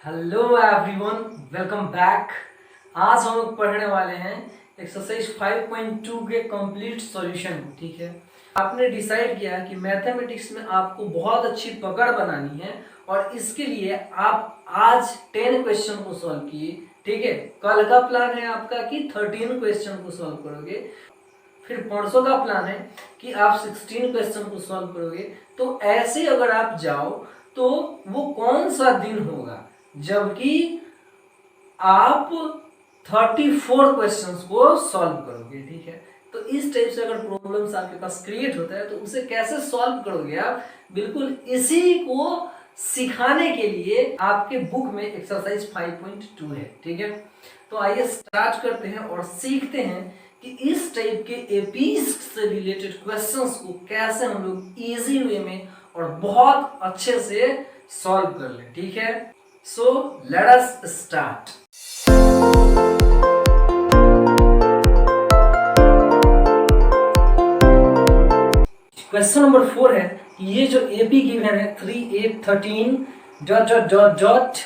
Hello everyone, welcome back. आज हम लोग पढ़ने वाले हैं एक्सरसाइज 5.2 के कंप्लीट सॉल्यूशन। ठीक है, आपने डिसाइड किया कि मैथमेटिक्स में आपको बहुत अच्छी पकड़ बनानी है और इसके लिए आप आज 10 क्वेश्चन को सॉल्व किए। ठीक है, कल का प्लान है आपका कि 13 क्वेश्चन को सॉल्व करोगे, फिर परसों का प्लान है कि आप 16 क्वेश्चन को सॉल्व करोगे। तो ऐसे अगर आप जाओ तो वो कौन सा दिन होगा जबकि आप 34 क्वेश्चंस को सॉल्व करोगे। ठीक है, तो इस टाइप से अगर प्रॉब्लम्स आपके पास क्रिएट होता है तो उसे कैसे सॉल्व करोगे आप, बिल्कुल इसी को सिखाने के लिए आपके बुक में एक्सरसाइज 5.2 है। ठीक है, तो आइए स्टार्ट करते हैं और सीखते हैं कि इस टाइप के एपीज से रिलेटेड क्वेश्चंस को कैसे हम लोग इजी वे में और बहुत अच्छे से सॉल्व कर लें। ठीक है, सो let us start. Question number 4 है कि ये जो एपी गिवन है 3 8 13 डॉट डॉट डॉट डॉट,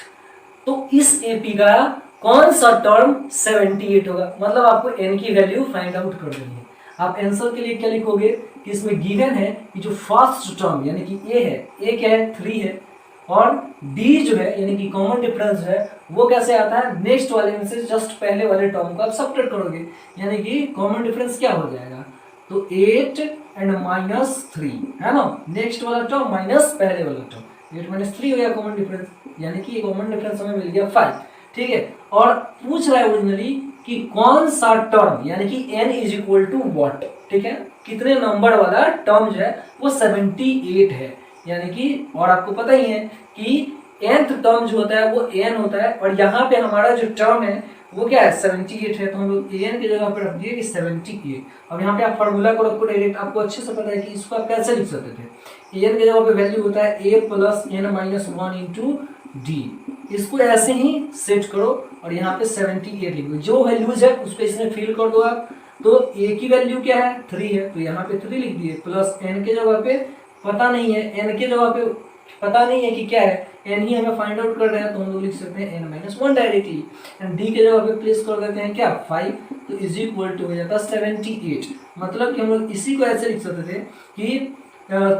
तो इस एपी का कौन सा टर्म 78 होगा। मतलब आपको एन की वैल्यू फाइंड आउट कर देनी है। आप आंसर के लिए क्या लिखोगे कि इसमें गिवन है कि जो फर्स्ट टर्म यानी कि ए है, ए क्या है 3 है, और डी जो है यानी कि कॉमन डिफरेंस है वो कैसे आता है, नेक्स्ट वाले में से जस्ट पहले वाले टर्म को आप सब्ट्रैक्ट करोगे, यानी कि कॉमन डिफरेंस क्या हो जाएगा, तो 8 एंड -3 है ना, नेक्स्ट वाला टर्म माइनस पहले वाला टर्म, 8 - 3 हो गया कॉमन डिफरेंस, यानी कि कॉमन डिफरेंस हमें मिल गया 5। ठीक है, और पूछ रहा है ओरिजिनली कि कौन सा टर्म यानी कि n is equal to what. ठीक है, कितने नंबर वाला टर्म जो है वो 78 है, यानी कि और आपको पता ही है कि nth टर्म जो होता है वो n होता है, और यहाँ पे हमारा जो टर्म है वो क्या है 78 है, तो हम लोग an की जगह पर रख दिए कि 78। अब यहाँ पे आप फार्मूला को रखो डायरेक्ट, आपको अच्छे से पता है कि इसको आप कैसे लिख सकते थे। an की जगह पे वैल्यू होता है a + n - 1 इंटू डी, इसको ऐसे ही सेट करो और यहाँ पे 78 लिखो, जो वैल्यूज है उसको इसमें फिल कर दो आप। तो a की वैल्यू क्या है 3 है, तो यहाँ पे 3 लिख दिए, प्लस n के जगह पे पता नहीं है, n के जगह पे पता नहीं है कि क्या है, n ही हमें फाइंड आउट कर रहे हैं, तो हम लोग लिख सकते हैं n - 1 डायरेक्टली, एंड d के जगह पे प्लेस कर देते हैं क्या 5, तो इज इक्वल टू हो जाता है 78। मतलब कि हम लोग इसी को ऐसे लिख सकते थे कि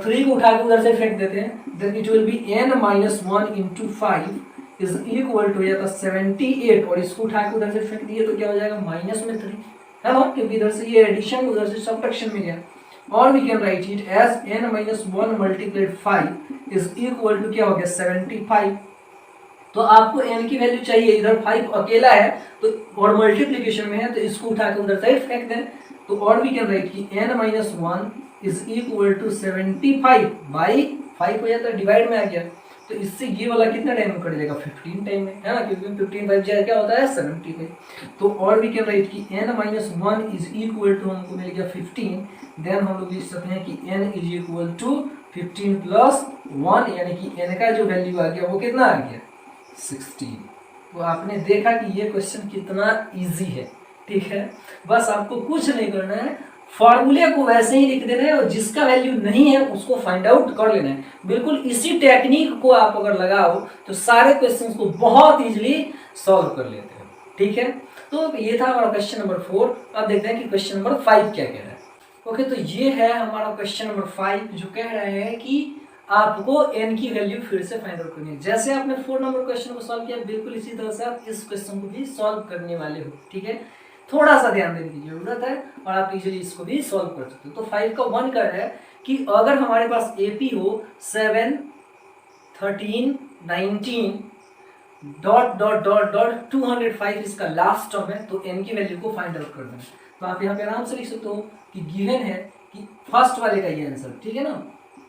3 को उठा के उधर से फेंक देते हैं, then it will be n - 1 into 5 is equal to हो जाता 78, और इसको उठा के उधर से फेंक दिए तो क्या हो जाएगा माइनस में 3, है ना, क्योंकि इधर से ये एडिशन उधर से सब्ट्रैक्शन में गया। और we can write it as n - 1 multiplied 5 is equal to क्या हो गया 75। तो आपको n की वैल्यू चाहिए, इधर 5 अकेला है तो और मल्टीप्लिकेशन में है, तो इसको उठा के उधर साइड फेंक दें। तो और वी कैन राइट कि n - 1 is equal to 75 by 5 हो जाता है, डिवाइड में आ गया, तो इससे ये वाला कितना टाइम में कट जाएगा 15 टाइम में, है ना, क्योंकि 15 5 जाए क्या होता है 75। तो और वी कैन राइट कि n - 1 इज इक्वल टू हमको मिल गया 15, देन हम लोग लिख सकते हैं कि n is equal to 15 plus 1, यानी कि n का जो वैल्यू आ गया वो कितना आ गया 16। तो आपने देखा कि ये क्वेश्चन कितना इजी है। ठीक है, बस आपको कुछ नहीं करना है, फॉर्मूले को वैसे ही लिख देना है और जिसका वैल्यू नहीं है उसको फाइंड आउट कर लेना है। बिल्कुल इसी टेक्निक को आप अगर लगाओ तो सारे क्वेश्चंस को बहुत इजीली सॉल्व कर लेते हैं। ठीक है, तो ये था हमारा क्वेश्चन नंबर 4। अब देखते हैं कि क्वेश्चन नंबर 5 क्या कह रहा है। ओके, तो ये है हमारा क्वेश्चन नंबर 5 जो कह रहा है कि आपको n की वैल्यू फिर से फाइंड आउट करनी है। जैसे आपने 4 नंबर क्वेश्चन को सॉल्व किया, बिल्कुल इसी तरह से आप इस क्वेश्चन को भी सॉल्व करने वाले हो। ठीक है, थोड़ा सा ध्यान देने की जरूरत है और आप इजीली इसको भी सॉल्व कर सकते हो। तो 5 का 1 कर रहा है कि अगर हमारे पास एपी हो 7 13 19 डॉट डॉट डॉट डॉट 205 इसका लास्ट टर्म है, तो n की वैल्यू को फाइंड आउट कर देना। तो आप यहाँ पे आराम से लिख सकते हो कि गिवन है कि फर्स्ट वाले का ये आंसर, ठीक है ना,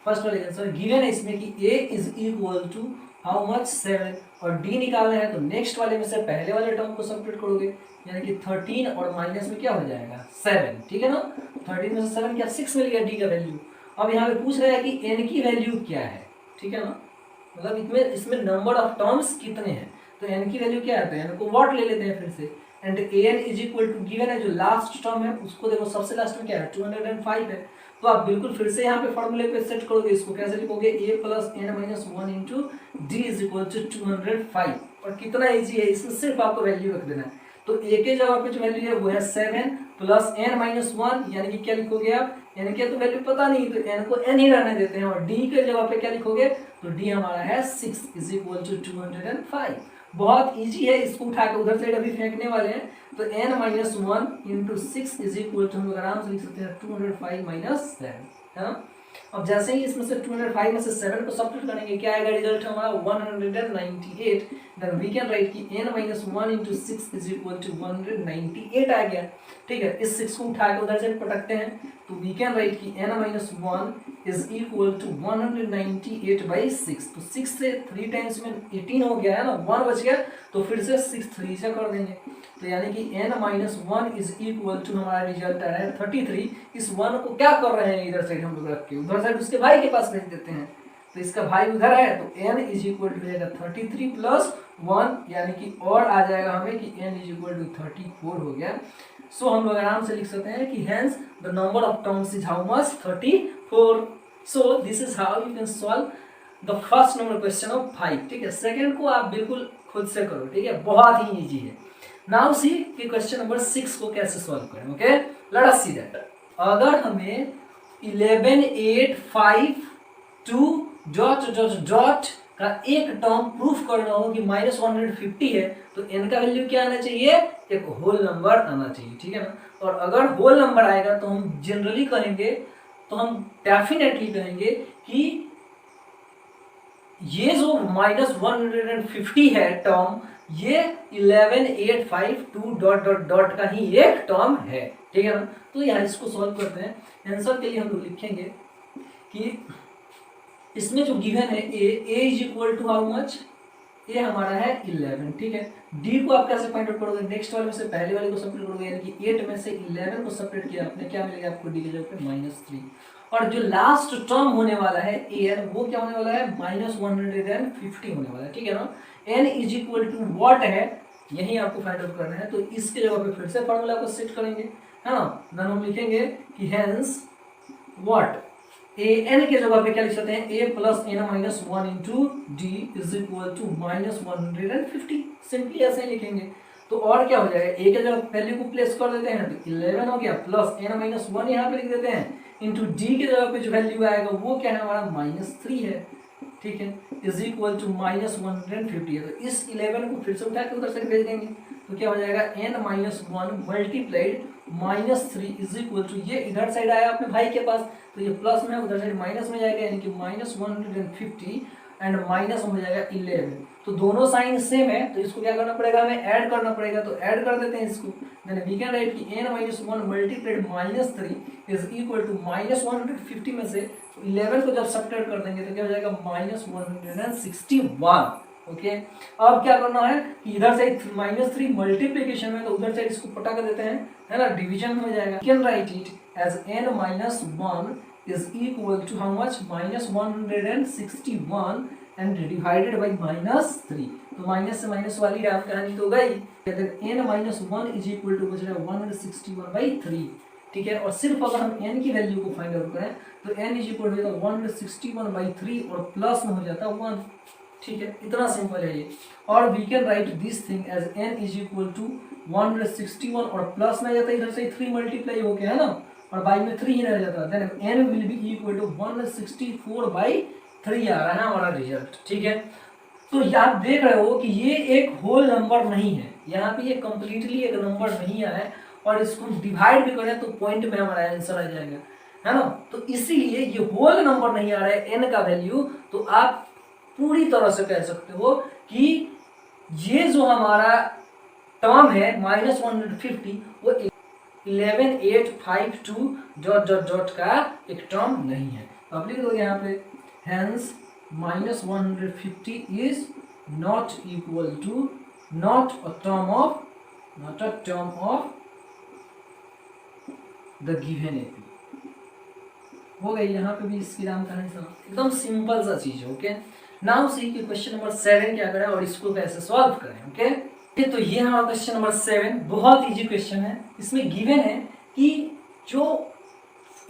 फर्स्ट वाले का आंसर गिवन है इसमें कि a is equal to how much 7, और d निकालना है तो नेक्स्ट वाले में से पहले वाले टर्म को सब्ट्रैक्ट करोगे, यानी कि 13 और माइनस में क्या हो जाएगा 7। ठीक है ना, 13 में से 7 क्या 6 मिल गया d का वैल्यू। अब यहाँ पे पूछ रहा है कि n की वैल्यू क्या है। ठीक है ना, मतलब इसमें नंबर ऑफ टर्म्स कितने हैं, तो n की वैल्यू क्या है, तो n को व्हाट ले लेते हैं फिर से, and an is equal to given है जो लास्ट टर्म है उसको देखो सबसे लास्ट में क्या है 205 है, तो आप बिल्कुल फिर से यहाँ पे फॉर्मूले पे सेट करोगे, इसको कैसे लिखोगे, a plus N minus 1 into D is equal to 205। और कितना इजी है, इसमें सिर्फ आपको वैल्यू रख देना है। तो a के जगह पे जो वैल्यू है वो है 7 प्लस एन माइनस 1, यानी कि क्या लिखोगे आप, n की तो वैल्यू पता नहीं तो n को n ही रहने देते हैं, और d के जगह पे क्या लिखोगे, तो d हमारा है 6 इज इक्वल टू 205। बहुत इजी है, इसको उठा के उधर साइड अभी फेंकने वाले हैं। तो n minus 1 into 6 is equal to हम लोग आराम से लिख सकते हैं 205 माइनस 7, है ना। अब जैसे ही इसमें से 205 में से 7 को सब्ट्रैक्ट करेंगे, क्या आएगा रिजल्ट हमारा 198। देन वी कैन राइट कि n minus 1 into 6 is equal to 198 आ गया। ठीक है, इस 6 को उठा के उधर से पटकते हैं, तो वी कैन राइट कि n minus 1 is equal to 198 by 6। तो 6 से 3 टाइम्स में 18 हो गया है ना, 1 बच गया, तो फिर से 6 3 से कर देंगे, तो यानी कि n minus 1 is equal to हमारा रिजल्ट आ रहा है 33। इस 1 को क्या कर रहे हैं, इधर साइड हम लोग रख के उधर साइड उसके भाई के पास भेज देते हैं, तो इसका भाई उधर है, तो n इज इक्वल टू हो जाएगा 33 प्लस 1, यानी कि और आ जाएगा हमें कि n इज इक्वल टू 34 हो गया। सो हम लोग आराम से लिख सकते हैं कि hence the number of terms is how much 34। So this is how you can solve the first number question of 5। ठीक है, सेकंड को आप बिल्कुल खुद से करो, ठीक है, बहुत ही इजी है। नाउ सी कि क्वेश्चन नंबर 6 को कैसे सॉल्व करें। Okay, let us see that. अगर हमें 11 8 5 2 डॉट डॉट डॉट का एक टर्म प्रूफ करना हो कि माइनस 150 है, तो n का वैल्यू क्या आना चाहिए, एक होल नंबर आना चाहिए, ठीक है ना। और अगर होल नंबर आएगा तो हम जनरली कहेंगे, तो हम डेफिनेटली कहेंगे कि ये जो माइनस 150 है टर्म, ये 11 8 5 2 डॉट डॉट डॉट का ही एक टर्म है, ठीक है ना। तो यहाँ इसको सॉल्व करते हैं। आंसर के लिए हम लोग लिखेंगे कि इसमें जो गिवन है a is equal to how much, A हमारा है 11, ठीक है। डी को आप कैसे फाइंड आउट करोगे, नेक्स्ट वाले में से पहले वाले को सब्ट्रैक्ट करोगे, यानी कि 8 में से 11 को सब्ट्रैक्ट किया आपने, क्या मिलेगा आपको, डी के जगह पे -3। और जो लास्ट टर्म होने वाला है एन, वो क्या होने वाला है, -150 होने वाला है, ठीक है ना। N is equal to what है, यही आपको फाइंड आउट करना है। तो इसके जगह पे फिर से फॉर्मूला को सेट करेंगे, है ना। देन हम लिखेंगे कि हेंस व्हाट, ए एन के जगह पे क्या लिख सकते हैं, A plus N minus 1 into D is equal to -150। Simply ऐसे ही लिखेंगे। तो और क्या हो जाएगा, ए के जगह वैल्यू को प्लेस कर देते हैं, तो 11 हो गया, प्लस एन माइनस 1 यहाँ पे लिख देते हैं, इंटू डी के जगह पे जो वैल्यू आएगा वो क्या है हमारा -3 है, ठीक है, इज इक्वल टू -150 है। तो इस 11 को फिर से उठा के उधर से भेज देंगे, तो क्या हो जाएगा, n minus 1 multiplied -3 is equal to, ये इधर साइड आया अपने भाई के पास, तो ये प्लस में है, उधर साइड माइनस में जाएगा, यानी कि -150 एंड माइनस हो जाएगा 11। तो दोनों साइन सेम है, तो इसको क्या करना पड़ेगा, हमें ऐड करना पड़ेगा, तो ऐड कर देते हैं इसको। देन वी कैन राइट कि n minus 1 multiplied -3 is equal to -150 में से 11 को जब सब्ट्रैक्ट कर देंगे तो क्या हो जाएगा, -161। ओके, अब क्या करना है कि इधर से -3 मल्टीप्लिकेशन में, तो उधर से इसको पटा कर देते हैं, है ना, डिवीजन में हो जाएगा। Can write it as n minus 1 is equal to how much, -161 and divided by -3। तो माइनस से माइनस वाली रात कहानी तो गई, n minus 1 is equal to बच रहा है 161/3, ठीक है। और सिर्फ अगर हम n की वैल्यू को फाइंड आउट करें तो n इज इक्वल टू 161/3 और प्लस में हो जाता है 1, ठीक है, इतना सिंपल है ये। और we can write this thing as n is equal to 161 और प्लस में जाता है, इधर से 3 मल्टीप्लाई हो गया है ना, और बाई में 3 ही रह जाता है, then n will be equal to 164/3 आ रहा है हमारा रिजल्ट, ठीक है। तो आप देख रहे हो कि ये एक होल नंबर नहीं है, यहाँ पे ये कंप्लीटली एक नंबर नहीं आया है, और इसको डिवाइड भी करें तो पॉइंट में हमारा आंसर आ जाएगा, है ना। तो इसीलिए ये होल नंबर नहीं आ रहा है n का वैल्यू, तो आप पूरी तरह से कह सकते हो कि ये जो हमारा टर्म है -150 वो 11 8 5 2 डॉट डॉट डॉट का एक टर्म नहीं है। तो आप लिख दो यहाँ पे, hence -150 is not equal to not a term of the given AP. हो गई यहाँ पे भी इसकी नाम कहानी एकदम सिंपल सा चीज है। ओके, नाउ सी कि क्वेश्चन नंबर 7 क्या करें और इसको कैसे सॉल्व करें। ओके, तो ये हमारा क्वेश्चन नंबर 7 बहुत इजी क्वेश्चन है। इसमें गिवन है कि जो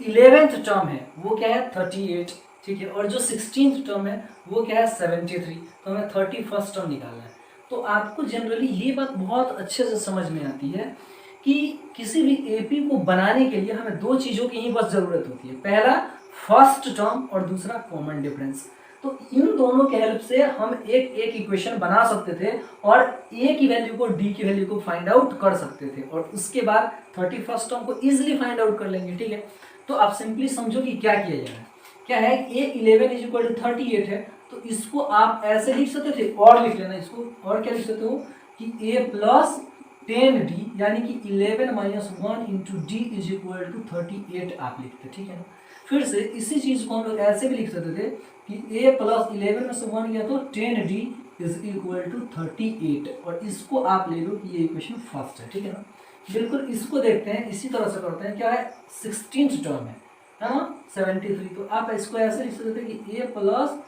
11th टर्म है वो क्या है 38, ठीक है, और जो 16th टर्म है वो क्या है 73, तो हमें 31st टर्म निकालना है। तो आपको जनरली ये बात बहुत अच्छे से समझ में आती है कि किसी भी एपी को बनाने के लिए हमें दो चीज़ों की ही बस ज़रूरत होती है, पहला फर्स्ट टर्म और दूसरा कॉमन डिफरेंस। तो इन दोनों के हेल्प से हम एक एक इक्वेशन बना सकते थे और ए की वैल्यू को डी की वैल्यू को फाइंड आउट कर सकते थे और उसके बाद 31st टर्म को इजीली फाइंड आउट कर लेंगे, ठीक है। तो आप सिंपली समझो कि क्या किया जा रहा है, क्या है, A11 इज इक्वल टू 38 है, तो इसको आप ऐसे लिख सकते थे और लिख लेना इसको, और क्या लिख सकते हो कि A प्लस 10D यानी कि 11 minus 1 into D is equal to 38 आप लिखते, ठीक है ना। फिर से इसी चीज को हम लोग ऐसे भी लिख सकते थे कि A प्लस 11 में से 1 गया तो 10D इज इक्वल टू 38, और इसको आप ले लो कि ये इक्वेशन फर्स्ट है, ठीक है ना। बिल्कुल इसको देखते हैं, इसी तरह से करते हैं, क्या है 16th टर्म है ना 73, तो आप इसको ऐसे लिख सकते थे कि A plus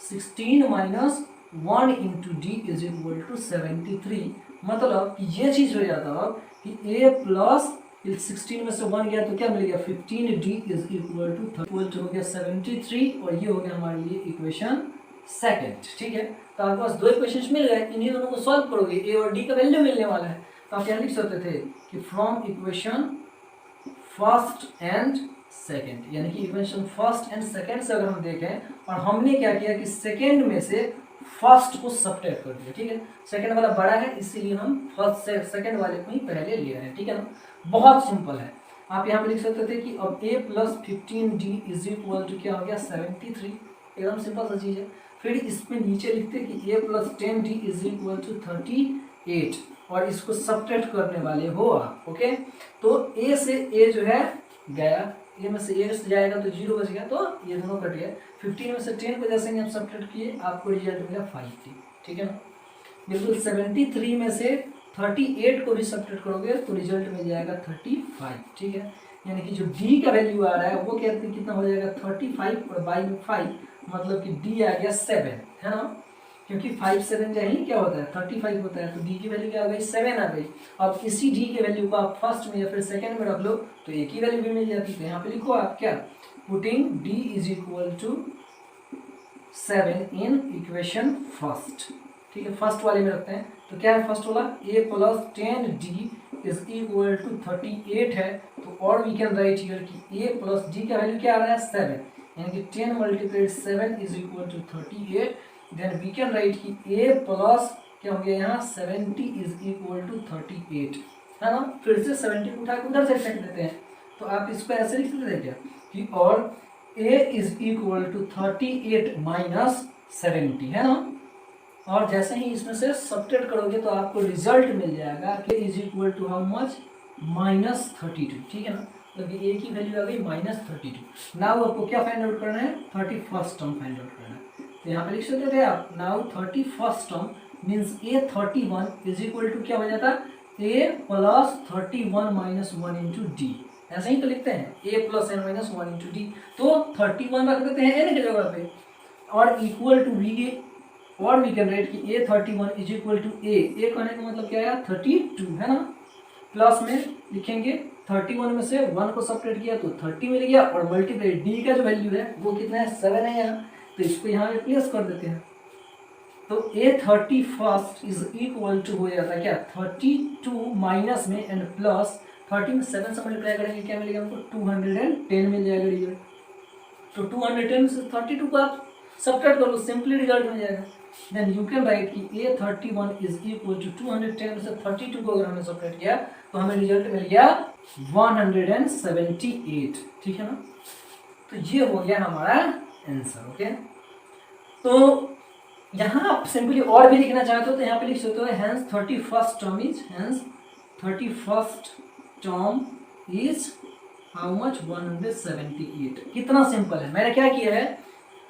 16 minus 1 into D is equal to 73, मतलब कि ये चीज हो जाता है कि A प्लस 16 में से 1 गया तो क्या मिल गया 15D इज इक्वल टू हो गया 73, और ये हो गया हमारे लिए इक्वेशन सेकंड, ठीक है। तो आपके पास दो इक्वेशंस मिल गए, इन्हीं दोनों को सॉल्व करोगे, A और D का वैल्यू मिलने वाला है। तो आप क्या लिख सकते थे कि from equation first and second, यानी कि इक्वेशन फर्स्ट एंड सेकेंड से अगर हम देखें और हमने क्या किया कि सेकेंड में से फर्स्ट को सब्ट्रैक्ट कर दिया, ठीक है। सेकेंड वाला बड़ा है इसीलिए हम फर्स्ट से सेकेंड वाले को ही पहले ले रहे हैं, ठीक है ना। बहुत सिंपल है, आप यहाँ पे लिख सकते थे कि अब A plus 15D is equal to क्या हो गया 73, एकदम सिंपल सा चीज़ है। फिर इसमें नीचे लिखते कि A plus 10D is equal to 38, और इसको सब्ट्रैक्ट करने वाले हो आप, ओके। तो A से A जो है गया, A में से A से जाएगा तो 0 बच गया, तो ये दोनों कट गया। 15 में से 10 को जैसे ही आप सब्ट्रैक्ट किए आपको रिजल्ट मिला 5D, ठीक है ना। बिल्कुल 73 में से 38 को भी सब्ट्रैक्ट करोगे तो रिजल्ट मिल जाएगा 35, ठीक है। यानी कि जो D का वैल्यू आ रहा है वो कितना हो जाएगा 35, और बाई में 5 मतलब कि D आ गया 7, है ना, क्योंकि 5 7 जा ही क्या होता है 35 होता है, तो D की वैल्यू क्या आ गई 7 आ गई। अब इसी D के वैल्यू को आप फर्स्ट में या फिर सेकंड में रख लो तो एक ही वैल्यू भी मिल जाती है। यहाँ पे लिखो आप क्या, putting D is equal to 7 in equation first, ठीक है, फर्स्ट वाले में रखते हैं। तो क्या है फर्स्ट वाला A plus 10D is equal to 38 है, तो और वी कैन राइट हियर कि A प्लस D का वैल्यू क्या आ रहा है 7, यानी कि 10 multiplied 7 is equal to 38, then we can write कि A प्लस क्या हो गया यहाँ 70 इज इक्वल टू 38, है ना। फिर से 70 को उठा के उधर से फेंक देते हैं, तो आप इसको ऐसे लिख सकते हैं क्या कि और A is equal to 38 minus 70, है ना। और जैसे ही इसमें से सब्ट्रैक्ट करोगे तो आपको रिजल्ट मिल जाएगा कि is equal to how much -32, ठीक है ना, क्योंकि A की वैल्यू आ गई -32। नाउ आपको क्या फाइंड आउट करना है 31st टर्म फाइंड आउट करना है। तो यहाँ पे लिख सकते थे आप now 31st term means A31 is equal to क्या हो जाता A plus 31 minus 1 into D, ऐसे ही तो लिखते हैं A plus n minus 1 into D, तो 31 रख देते हैं n की जगह पे और इक्वल टू V, और वी कैन राइट कि A31 is equal to A कहने का मतलब क्या है 32, है ना। प्लस में लिखेंगे 31 में से 1 को सब्ट्रैक्ट किया तो 30 मिल गया, और मल्टीप्लाई D का जो वैल्यू है वो कितना है 7 है यहाँ, तो इसको यहाँ रिप्लेस कर देते हैं। तो A31 इज इक्वल टू हो जाता है क्या 32 माइनस में एंड प्लस 30 में 7 से मल्टीप्लाई करेंगे क्या मिलेगा हमको 210 मिल जाएगा रिजल्ट। तो 210 से 32 को आप सब्ट्रैक्ट कर लो, सिंपली रिजल्ट मिल जाएगा। देन यू कैन राइट कि A31 इज इक्वल टू 210 से 32 को अगर हमने सब्ट्रैक्ट किया तो हमें रिजल्ट मिल गया 178, ठीक है ना। तो ये हो गया हमारा आंसर, ओके। तो यहाँ आप सिंपली और भी लिखना चाहते हो तो यहाँ पे लिख सकते हो hence 31st term is how much 178। कितना सिंपल है, मैंने क्या किया है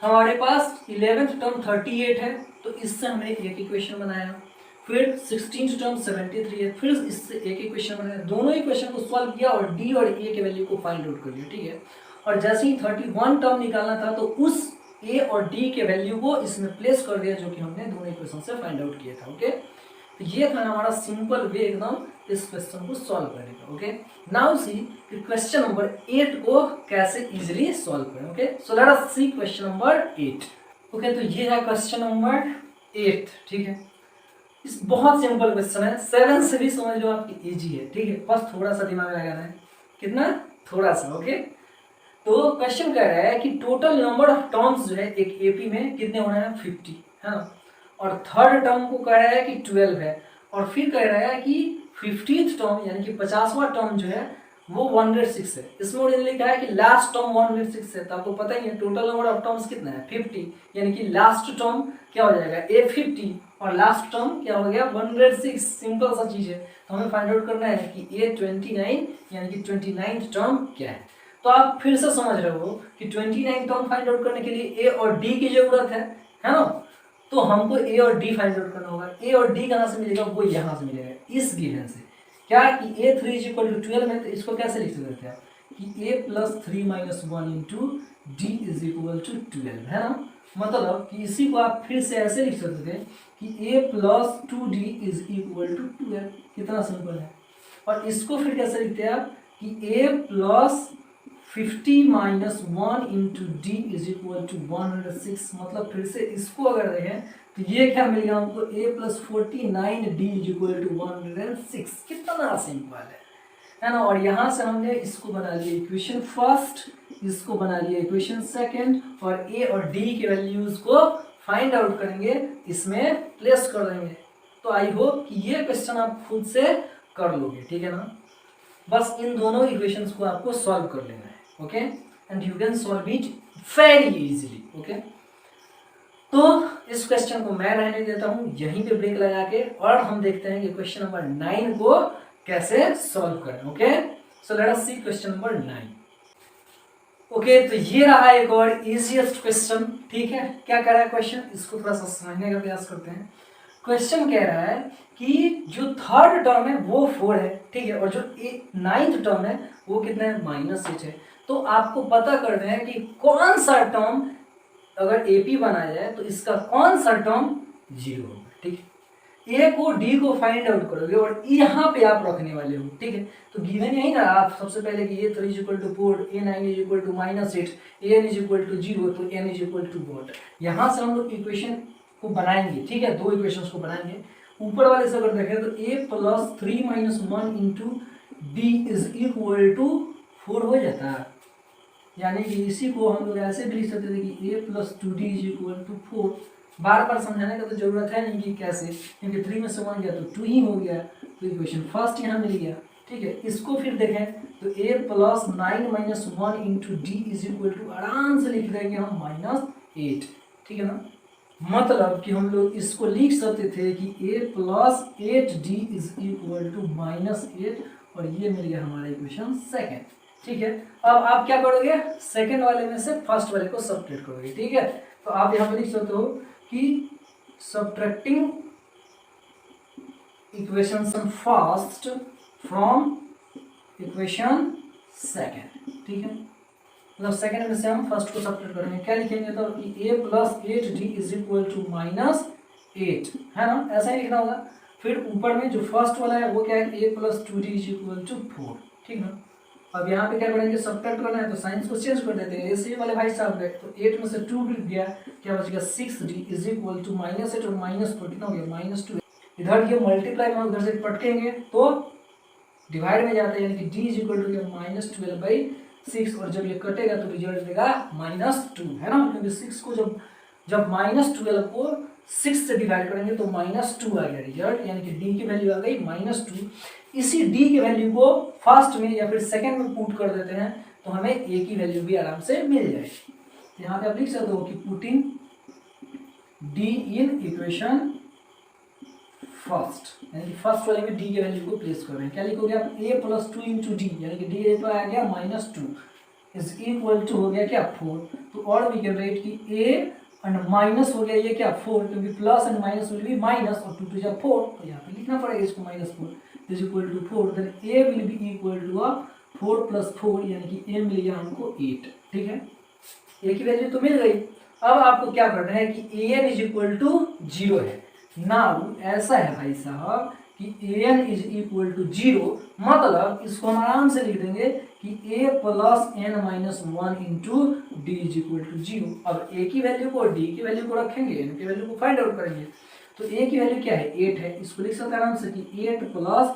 हमारे पास 11th टर्म 38 है तो इससे हमने एक इक्वेशन बनाया, फिर 16th टर्म 73 है, फिर इससे एक इक्वेशन बनाया, दोनों इक्वेशन को सॉल्व किया और D और A के वैल्यू को फाइंड आउट कर लिया, ठीक है। और जैसे ही 31 टर्म निकालना था तो उस A और D के वैल्यू को इसमें प्लेस कर दिया जो कि हमने दोनों इक्वेशन से फाइंड आउट किया था, ओके। तो ये था हमारा सिंपल वे एकदम इस क्वेश्चन को सॉल्व करने का। Okay, now see question number 8 को कैसे इजीली सॉल्व करें। ओके, सो लेट अस सी क्वेश्चन नंबर 8। ओके, तो ये है क्वेश्चन नंबर 8। ठीक है, इस बहुत सिंपल क्वेश्चन है, 7 से भी समझ लो आपकी इजी है। ठीक है, बस थोड़ा सा दिमाग लगाना है। कितना? थोड़ा सा। ओके, तो क्वेश्चन कह रहा है कि टोटल नंबर ऑफ टर्म्स जो है एक एपी में कितने होना है? 50 है ना। और थर्ड टर्म को कह रहा है कि 12 है, और फिर कह रहा है कि 50th टर्म यानी कि 50वां टर्म जो है वो 106 है। इसमें उन्होंने लिखा है कि लास्ट टर्म 106 है, तो आपको पता ही है टोटल नंबर ऑफ टर्म्स कितना है? 50, यानी कि लास्ट टर्म क्या हो जाएगा? A50 और लास्ट टर्म क्या हो गया? 106। सिंपल सा चीज है। तो हमें फाइंड आउट करना है कि A29 यानी कि 29th टर्म क्या है। तो आप फिर से समझ रहे हो कि 29 टर्म फाइंड आउट करने के लिए ए और डी की जरूरत है ना। तो हमको ए और डी फाइंड आउट करना होगा। ए और डी कहाँ से मिलेगा? वो यहाँ से मिलेगा, इस गिवन से। क्या कि A3 = 12 है, तो इसको कैसे लिख सकते हैं आप कि A + 3 - 1 × D = 12 है ना। मतलब कि इसी को आप फिर से ऐसे लिख सकते थे कि A + 2D = 12। कितना सिंपल है। और इसको फिर कैसे लिखते हैं आप कि A + 50 - 1 × D = 106। मतलब फिर से इसको अगर देखें तो ये क्या मिल गया हमको? A + 49D = 106। कितना सिंपल है ना। और यहाँ से हमने इसको बना लिया इक्वेशन फर्स्ट, इसको बना लिया इक्वेशन सेकंड, और A और D के वैल्यूज को फाइंड आउट करेंगे, इसमें प्लेस कर देंगे। तो आई होप कि ये क्वेश्चन आप खुद से कर लोगे। ठीक है ना। बस इन दोनों इक्वेशंस को आपको सॉल्व कर लेना है। Okay, and you can solve it very easily. Okay, तो इस क्वेश्चन को मैं रहने देता हूं यहीं पे ब्रेक लगा के, और हम देखते हैं कि क्वेश्चन नंबर 9 को कैसे सॉल्व करें। ओके, सो लेट अस सी क्वेश्चन नंबर 9। ओके, तो ये रहा एक और इजीएस्ट क्वेश्चन। ठीक है, क्या कह रहा है क्वेश्चन, इसको थोड़ा सा समझने का प्रयास करते हैं। क्वेश्चन कह रहा है कि जो थर्ड टर्म है वो 4 है। ठीक है, और जो 9th टर्म है वो कितना है? -8 है। तो आपको पता करना है कि कौन सा टर्म अगर एपी बनाया जाए तो इसका कौन सा टर्म 0 होगा। ठीक है, ए को डी को फाइंड आउट करोगे और यहाँ पे आप रखने वाले हो। ठीक है, तो गिवन यही ना आप सबसे पहले कि A3 = 4, A9 = -8, An = 0, तो n = what। यहाँ से हम लोग इक्वेशन को बनाएंगे। ठीक है, दो इक्वेशंस को बनाएंगे। ऊपर वाले से अगर देखें तो A + 3 - 1 × D = 4 हो जाता है। यानी कि इसी को हम लोग ऐसे भी लिख सकते थे कि A + 2D = 4। बार बार समझाने का तो जरूरत है नहीं कि कैसे, क्योंकि 3 में से 1 गया तो 2 ही हो गया, तो इक्वेशन फर्स्ट यहाँ मिल गया। ठीक है, इसको फिर देखें तो A + 9 - 1 × D आराम से लिख देंगे हम -8। ठीक है ना। मतलब कि हम लोग इसको लिख सकते थे कि A + 8D = -8, और ये मिल गया हमारा इक्वेशन सेकेंड। ठीक है, अब आप क्या करोगे? सेकेंड वाले में से फर्स्ट वाले को सब्ट्रैक्ट करोगे। ठीक है, तो आप यहाँ पे लिख सकते हो कि subtracting equation first from equation second. ठीक है, मतलब सेकेंड में से हम फर्स्ट को सब्ट्रैक्ट करेंगे। क्या लिखेंगे तो A + 8D = -8 है ना, ऐसा ही लिखना होगा। फिर ऊपर में जो फर्स्ट वाला है वो क्या है? A + 2D = 4। ठीक ना। अब यहाँ पे क्या करेंगे? सब्ट्रैक्ट करना है तो साइंस को चेंज कर देते हैं। ऐसे वाले भाई साहब गए तो 8 में से 2 गिर गया, क्या बचेगा? 6D = -8 और -4 कितना हो गया? -2। इधर ये मल्टीप्लाई में उधर से पटकेंगे तो डिवाइड में जाता है, यानी कि D = -12/6, और जब ये कटेगा तो रिजल्ट देगा -2 है ना, क्योंकि 6 को जब -12 को 6 से डिवाइड करेंगे तो -2 आ गया रिजल्ट, यानी कि D की वैल्यू आ गई -2। इसी D की वैल्यू को फर्स्ट में या फिर सेकंड में पुट कर देते हैं तो हमें A की वैल्यू भी आराम से मिल जाएगी। यहाँ पे आप लिख सकते हो कि पुटिंग D इन इक्वेशन फर्स्ट, यानी कि फर्स्ट वाले में D के वैल्यू को प्लेस कर रहे हैं। क्या लिखोगे आप? A + 2 × D, यानी कि D तो आ गया -2 हो गया क्या? 4। तो और वी कैन राइट कि A एंड माइनस हो गया ये क्या? 4, क्योंकि plus and minus will be minus, और 2 × 4, तो यहाँ पे लिखना पड़ेगा इसको -4 = 4। देन A will be equal to 4 + 4, यानी कि A मिल गया हमको 8। ठीक है, A की वैल्यू तो मिल गई। अब आपको क्या करना है कि An = 0 है, नाउ ऐसा है भाई साहब कि an इज इक्वल टू 0, मतलब इसको हम आराम से लिख देंगे कि a plus n minus 1 into D is equal to 0। अब a की वैल्यू को d की वैल्यू को रखेंगे, n की वैल्यू को फाइंड आउट करेंगे। तो a की वैल्यू क्या है 8 है, इसको लिख सकते हैं आराम से कि 8 plus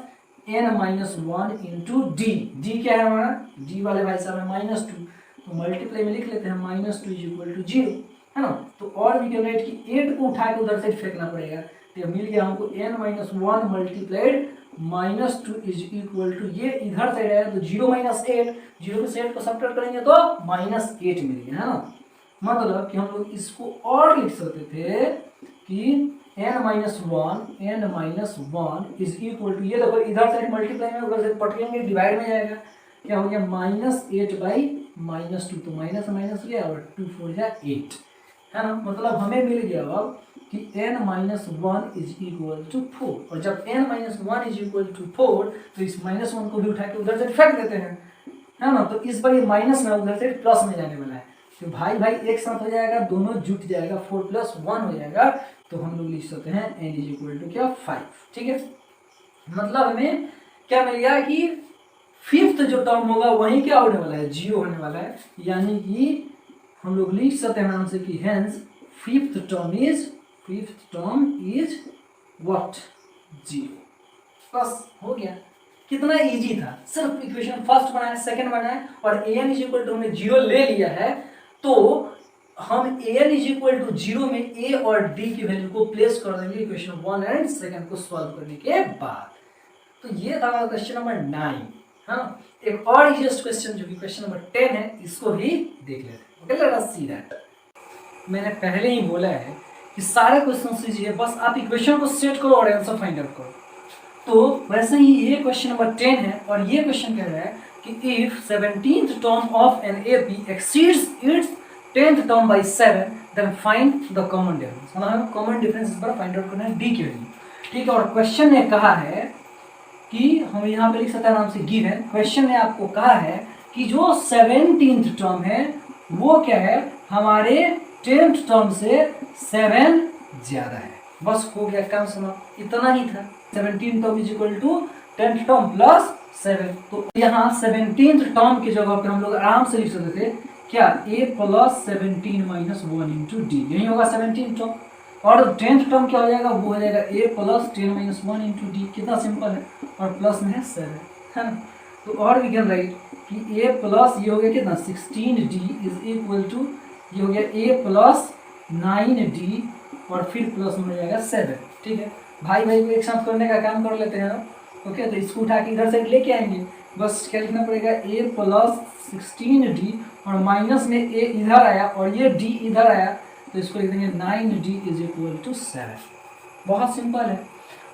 n minus 1 into D क्या है हमारा, d वाले भाई साहब है -2, तो मल्टीप्लाई में लिख लेते हैं -2 इज इक्वल टू 0, है ना। तो और वी कैन राइट कि 8 को उठा के उधर से फेंकना पड़ेगा, तो मिल गया हमको n minus 1 multiplied -2 is equal to, ये इधर साइड आया तो 0 माइनस 8, 0 में से 8 को सब्ट्रैक्ट करेंगे तो -8 मिल गया, है ना। मतलब कि हम लोग इसको और लिख सकते थे कि n minus 1 is equal to, ये देखो इधर साइड मल्टीप्लाई में उधर से पटकेंगे डिवाइड में जाएगा, क्या हो गया -8 बाई -2, तो माइनस माइनस गया और 2 4 जा 8, है ना। मतलब हमें मिल गया अब कि n minus 1 is equal to 4, और जब n minus 1 is equal to 4 तो इस -1 को भी उठा के उधर से फेंक देते हैं, है ना। तो इस बार ये माइनस में उधर से प्लस में जाने वाला है, तो भाई भाई एक साथ हो जाएगा, दोनों जुट जाएगा, 4 + 1 हो जाएगा, तो हम लोग लिख सकते हैं n इज इक्वल टू क्या 5, ठीक है। मतलब हमें क्या मिल गया कि फिफ्थ जो टर्म होगा वही क्या होने वाला है 0 होने वाला है, यानी कि हम लोग लिख सकते हैं नाम से कि hence fifth term is what 0। बस हो गया, कितना इजी था, सिर्फ इक्वेशन फर्स्ट बनाया सेकंड बनाया और an इज इक्वल टू हमने 0 ले लिया है, तो हम an इज इक्वल टू 0 में a और d की वैल्यू को प्लेस कर देंगे इक्वेशन 1 एंड सेकंड को सॉल्व करने के बाद। तो ये था हमारा क्वेश्चन नंबर 9, हाँ। एक और इजीएस्ट क्वेश्चन जो कि क्वेश्चन नंबर 10 है, इसको भी देख लेते हैं। Okay, let us see that. मैंने पहले ही बोला है कि सारे क्वेश्चन लीजिए, बस आप इक्वेशन को सेट करो और आंसर फाइंड आउट करो। तो वैसे ही ये क्वेश्चन नंबर 10 है और ये क्वेश्चन कह रहा है कि if 17th term of an AP exceeds its 10th term by 7 then find the common difference. मतलब हमें कॉमन डिफरेंस इस बार फाइंड आउट करना है डी की वैल्यू, ठीक है। और क्वेश्चन ने कहा है कि हम यहाँ पे लिख सकते हैं नाम से गिवन, क्वेश्चन ने आपको कहा है कि जो 17th टर्म है वो क्या है हमारे 10th टर्म से 7 ज्यादा है। बस हो गया काम समाप्त, इतना ही था। 17th term is equal to 10th term plus 7, तो यहाँ 17th टर्म की जगह पर हम लोग आराम से लिख सकते थे क्या a plus 17 minus 1 into D, यही होगा 17th टर्म। और 10th टर्म क्या हो जाएगा, वो हो जाएगा a plus 10 minus 1 into D, कितना सिंपल है, और प्लस में है 7, है ना। तो और वी कैन राइट कि a प्लस ये हो गया कितना 16d इज इक्वल टू, ये हो गया a प्लस 9d और फिर प्लस में हो जाएगा 7, ठीक है। भाई भाई को एक साथ करने का काम कर लेते हैं हम। ओके, तो इसको उठा के इधर से लेके आएंगे, बस क्या लिखना पड़ेगा a प्लस 16d और माइनस में a इधर आया और ये d इधर आया, तो इसको लिख देंगे 9d इज इक्वल टू 7। बहुत सिंपल है।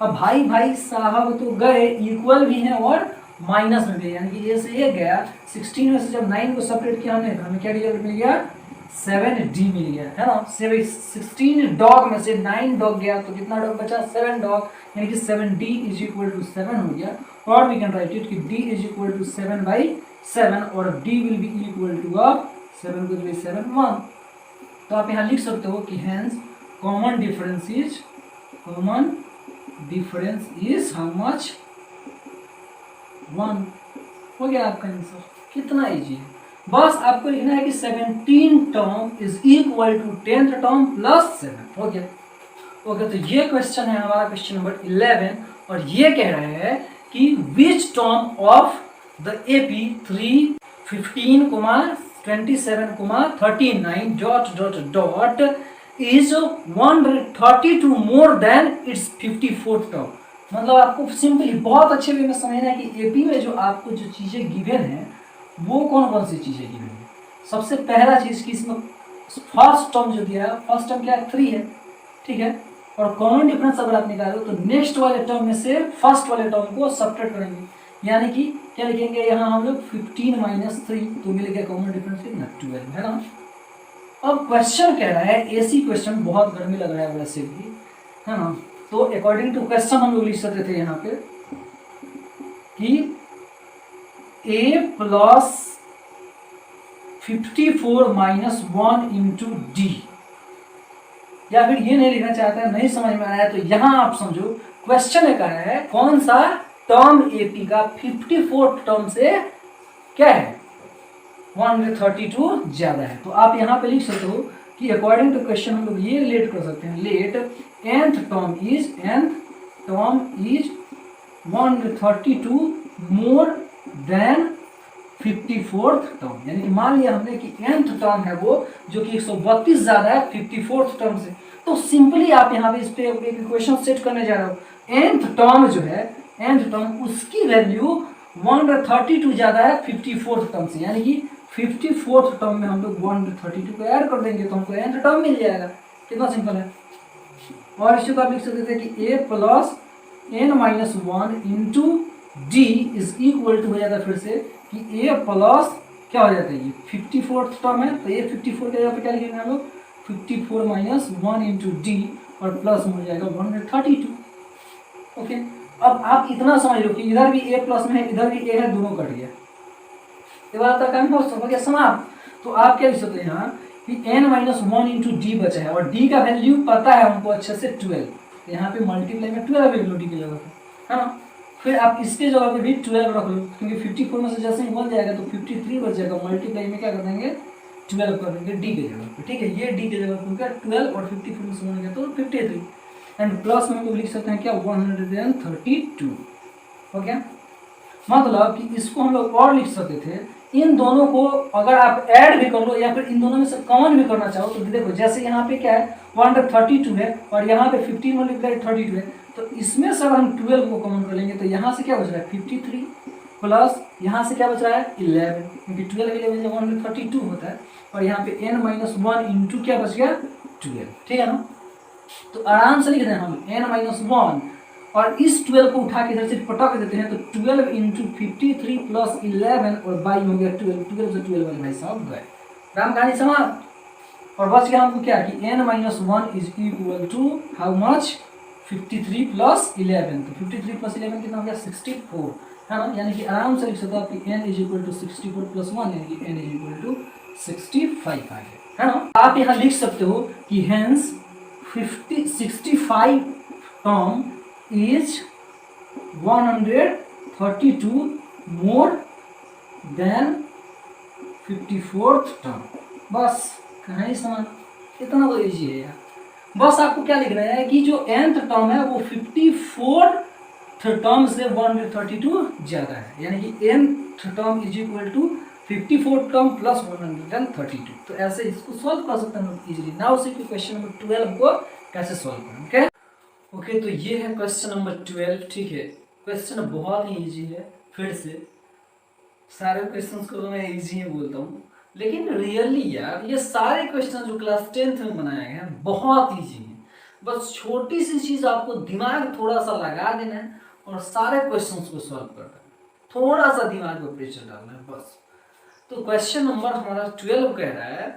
अब भाई भाई साहब तो गए इक्वल भी हैं और माइनस में भी, यानी कि a से ये गया 16 में से जब 9 को सेपरेट किया हमने, हमें क्या रिजल्ट मिल गया 7d मिल गया, है ना। 16 डॉग में से 9 डॉग गया तो कितना डॉग बचा 7 डॉग, यानी कि 7d इज इक्वल टू 7 हो गया। और वी कैन राइट इट कि d इज इक्वल टू 7/7 और d will be equal to 7 को 7 1। तो आप यहाँ लिख सकते हो कि hence common difference is how much 1। हो गया आपका आंसर, कितना इजी है। बस आपको लिखना है कि 17 term is equal to 10th term plus 7, हो गया। ओके, तो ये क्वेश्चन है हमारा क्वेश्चन नंबर 11 और ये कह रहा है कि which term of the AP 3 15 27 39 dot is 132 more then it's 54th term. मतलब आपको सिंपली बहुत अच्छे वे में समझना है कि एपी में जो आपको जो चीजें गिवन है वो कौन कौन सी चीजें गिवन है। सबसे पहला चीज की इसमें फर्स्ट टर्म जो दिया है, फर्स्ट टर्म क्या है 3 है, ठीक है। और कॉमन डिफरेंस अगर आप निकालो तो नेक्स्ट वाले टर्म में से फर्स्ट वाले टर्म को सब्ट्रैक्ट करेंगे, यानी कि क्या लिखेंगे यहाँ हम लोग 15 माइनस 3, तो मिलेगा कॉमन डिफरेंस कितना 12, है ना। अब क्वेश्चन कह रहा है एसी क्वेश्चन, बहुत गर्मी लग रहा है वैसे भी, है ना। तो अकॉर्डिंग टू क्वेश्चन हम लोग लिख सकते थे यहाँ पे कि a plus 54 minus 1 into D या फिर ये नहीं लिखना चाहता है, नहीं समझ में आया, तो यहाँ आप समझो क्वेश्चन में कह रहा है कौन सा टर्म एपी का 54th टर्म से क्या है 132 ज्यादा है। तो आप यहाँ पे लिख सकते हो कि अकॉर्डिंग टू क्वेश्चन हम लोग ये रिलेट कर सकते हैं, let nth term is 132 more than 54th term, यानी कि मान लिया हमने कि nth टर्म है वो जो कि 132 ज्यादा है 54th टर्म से। तो सिंपली आप यहाँ पे इस पे एक इक्वेशन सेट करने जा रहे हो, nth टर्म जो है nth टर्म उसकी वैल्यू 132 ज्यादा है 54th टर्म से, यानी कि 54th टर्म में हम लोग 132 को ऐड कर देंगे तो हमको nth टर्म मिल जाएगा। कितना सिंपल है। और इसी को आप लिख सकते थे कि a plus n minus 1 into D is equal to हो जाता है फिर से कि a प्लस क्या हो जाता है, ये 54th टर्म है तो ये 54 के जगह पे क्या लिखेंगे हम लोग 54 माइनस 1 इंटू डी और प्लस में हो जाएगा 132। ओके, अब आप इतना समझ लो कि इधर भी a प्लस में है इधर भी a है, दोनों कट गया, ये वाला काम हो गया समाप्त। तो आप क्या लिख सकते हैं यहाँ कि n माइनस 1 इंटू डी बचा है और d का वैल्यू पता है हमको अच्छे से 12, तो यहाँ पे मल्टीप्लाई में 12 रख लो डी की जगह पे, है ना। फिर आप इसके जगह पे भी 12 रख लो क्योंकि 54 में से जैसे ही 1 जाएगा तो 53 बच जाएगा, मल्टीप्लाई में क्या कर देंगे 12 कर देंगे डी के जगह पे, ठीक है। ये डी के जगह पे क्या 12 और 54 में से 1 गया तो 53 एंड प्लस में हम लोग लिख सकते हैं क्या 132। ओके, मतलब कि इसको हम लोग और लिख सकते थे, इन दोनों को अगर आप ऐड भी कर लो या फिर इन दोनों में से कॉमन भी करना चाहो तो देखो जैसे यहाँ पे क्या है 132 है और यहाँ पे 15 मल्टीप्लाई 32 है, तो इसमें से अगर हम 12 को कॉमन कर लेंगे तो यहाँ से क्या बच रहा है 53 प्लस यहाँ से क्या बच रहा है 11, क्योंकि 12 11 132 होता है और यहाँ पे n माइनस 1 इंटू क्या बच गया 12, ठीक है ना। तो आराम से लिख दें हम n माइनस 1 और इस 12 को उठा के इधर से पटक देते हैं तो 12 इंटू 53 प्लस 11 और बाई हो गया 12, 12 से 12 वाले भाई साहब गए, राम कहानी समाप्त। और बच गया हमको क्या कि n minus 1 is equal to how much 53 plus 11, तो 53 प्लस 11 कितना हो गया 64, है ना। यानी कि आराम से लिख सकते हो आपकी n is equal to 64 plus 1 यानी कि n इज इक्वल टू 65 है ना। आप यहाँ लिख सकते हो कि hence 65 term is 132 more than 54th term. बस कहानी समान, इतना तो इजी है यार। बस आपको क्या लिखना है कि जो nth टर्म है वो 54th टर्म से 132 ज्यादा है, यानी कि nth term is equal to 54th term plus 132। तो ऐसे इसको सॉल्व कर सकते हैं easily. Now see question number 12 को कैसे सॉल्व करें। ओके ओके, तो ये है क्वेश्चन नंबर 12, ठीक है। क्वेश्चन बहुत ही इजी है, फिर से सारे क्वेश्चंस को मैं इजी ही बोलता हूँ, लेकिन रियली यार ये सारे क्वेश्चन जो क्लास 10th में बनाए गए हैं बहुत इजी हैं। बस छोटी सी चीज़ आपको दिमाग थोड़ा सा लगा देना है और सारे क्वेश्चंस को सॉल्व करना है, थोड़ा सा दिमाग पर प्रेशर डालना है बस। तो क्वेश्चन नंबर हमारा 12 कह रहा है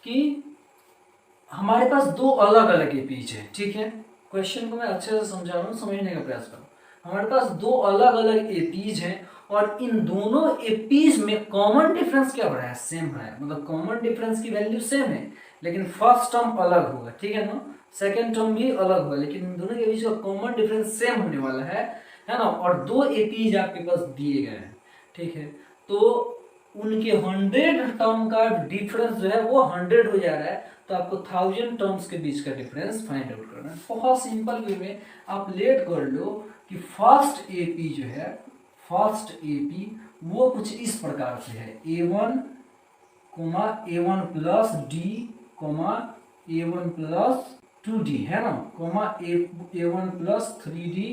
कि हमारे पास दो अलग अलग एपीज है, ठीक है। क्वेश्चन को मैं अच्छे से समझा रहा हूँ, समझने का प्रयास करो। हमारे पास दो अलग अलग एपीज हैं और इन दोनों एपीज में कॉमन डिफरेंस क्या हो रहा है, सेम हो रहा है, मतलब कॉमन डिफरेंस की वैल्यू सेम है लेकिन फर्स्ट टर्म अलग होगा, ठीक है ना। सेकेंड टर्म भी अलग होगा लेकिन इन दोनों के बीच का कॉमन डिफरेंस सेम होने वाला है ना। और दो एपीज आपके पास दिए गए हैं, ठीक है। तो उनके 100 टर्म का डिफरेंस जो है वो 100 हो जा रहा है, तो आपको 1000 टर्म्स के बीच का डिफरेंस फाइंड आउट करना है। बहुत सिंपल वे में आप लेट कर लो कि फर्स्ट एपी जो है, फर्स्ट एपी वो कुछ इस प्रकार से है a1 a1 plus D a1 plus 2d है ना, a1 प्लस 3d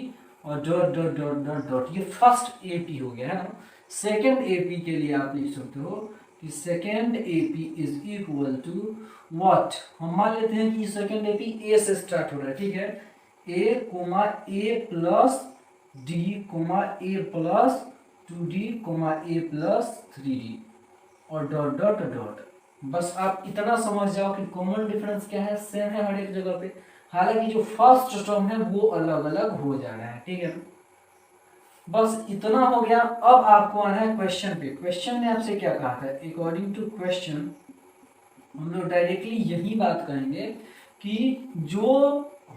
और dot dot dot dot dot, ये फर्स्ट एपी हो गया है ना। सेकेंड एपी के लिए आप लिख सकते हो कि second AP is equal to what, हम मान लेते हैं कि सेकेंड एपी ए से स्टार्ट हो रहा है, ठीक है। A plus D A plus 2d A plus 3d और डॉट डॉट डॉट। बस आप इतना समझ जाओ कि कॉमन डिफरेंस क्या है, सेम है हर एक जगह पे, हालांकि जो फर्स्ट टर्म है वो अलग अलग हो जा रहा है, ठीक है। बस इतना हो गया। अब आपको आना है क्वेश्चन पे। क्वेश्चन ने आपसे क्या कहा था, अकॉर्डिंग टू क्वेश्चन हम लोग डायरेक्टली यही बात कहेंगे कि जो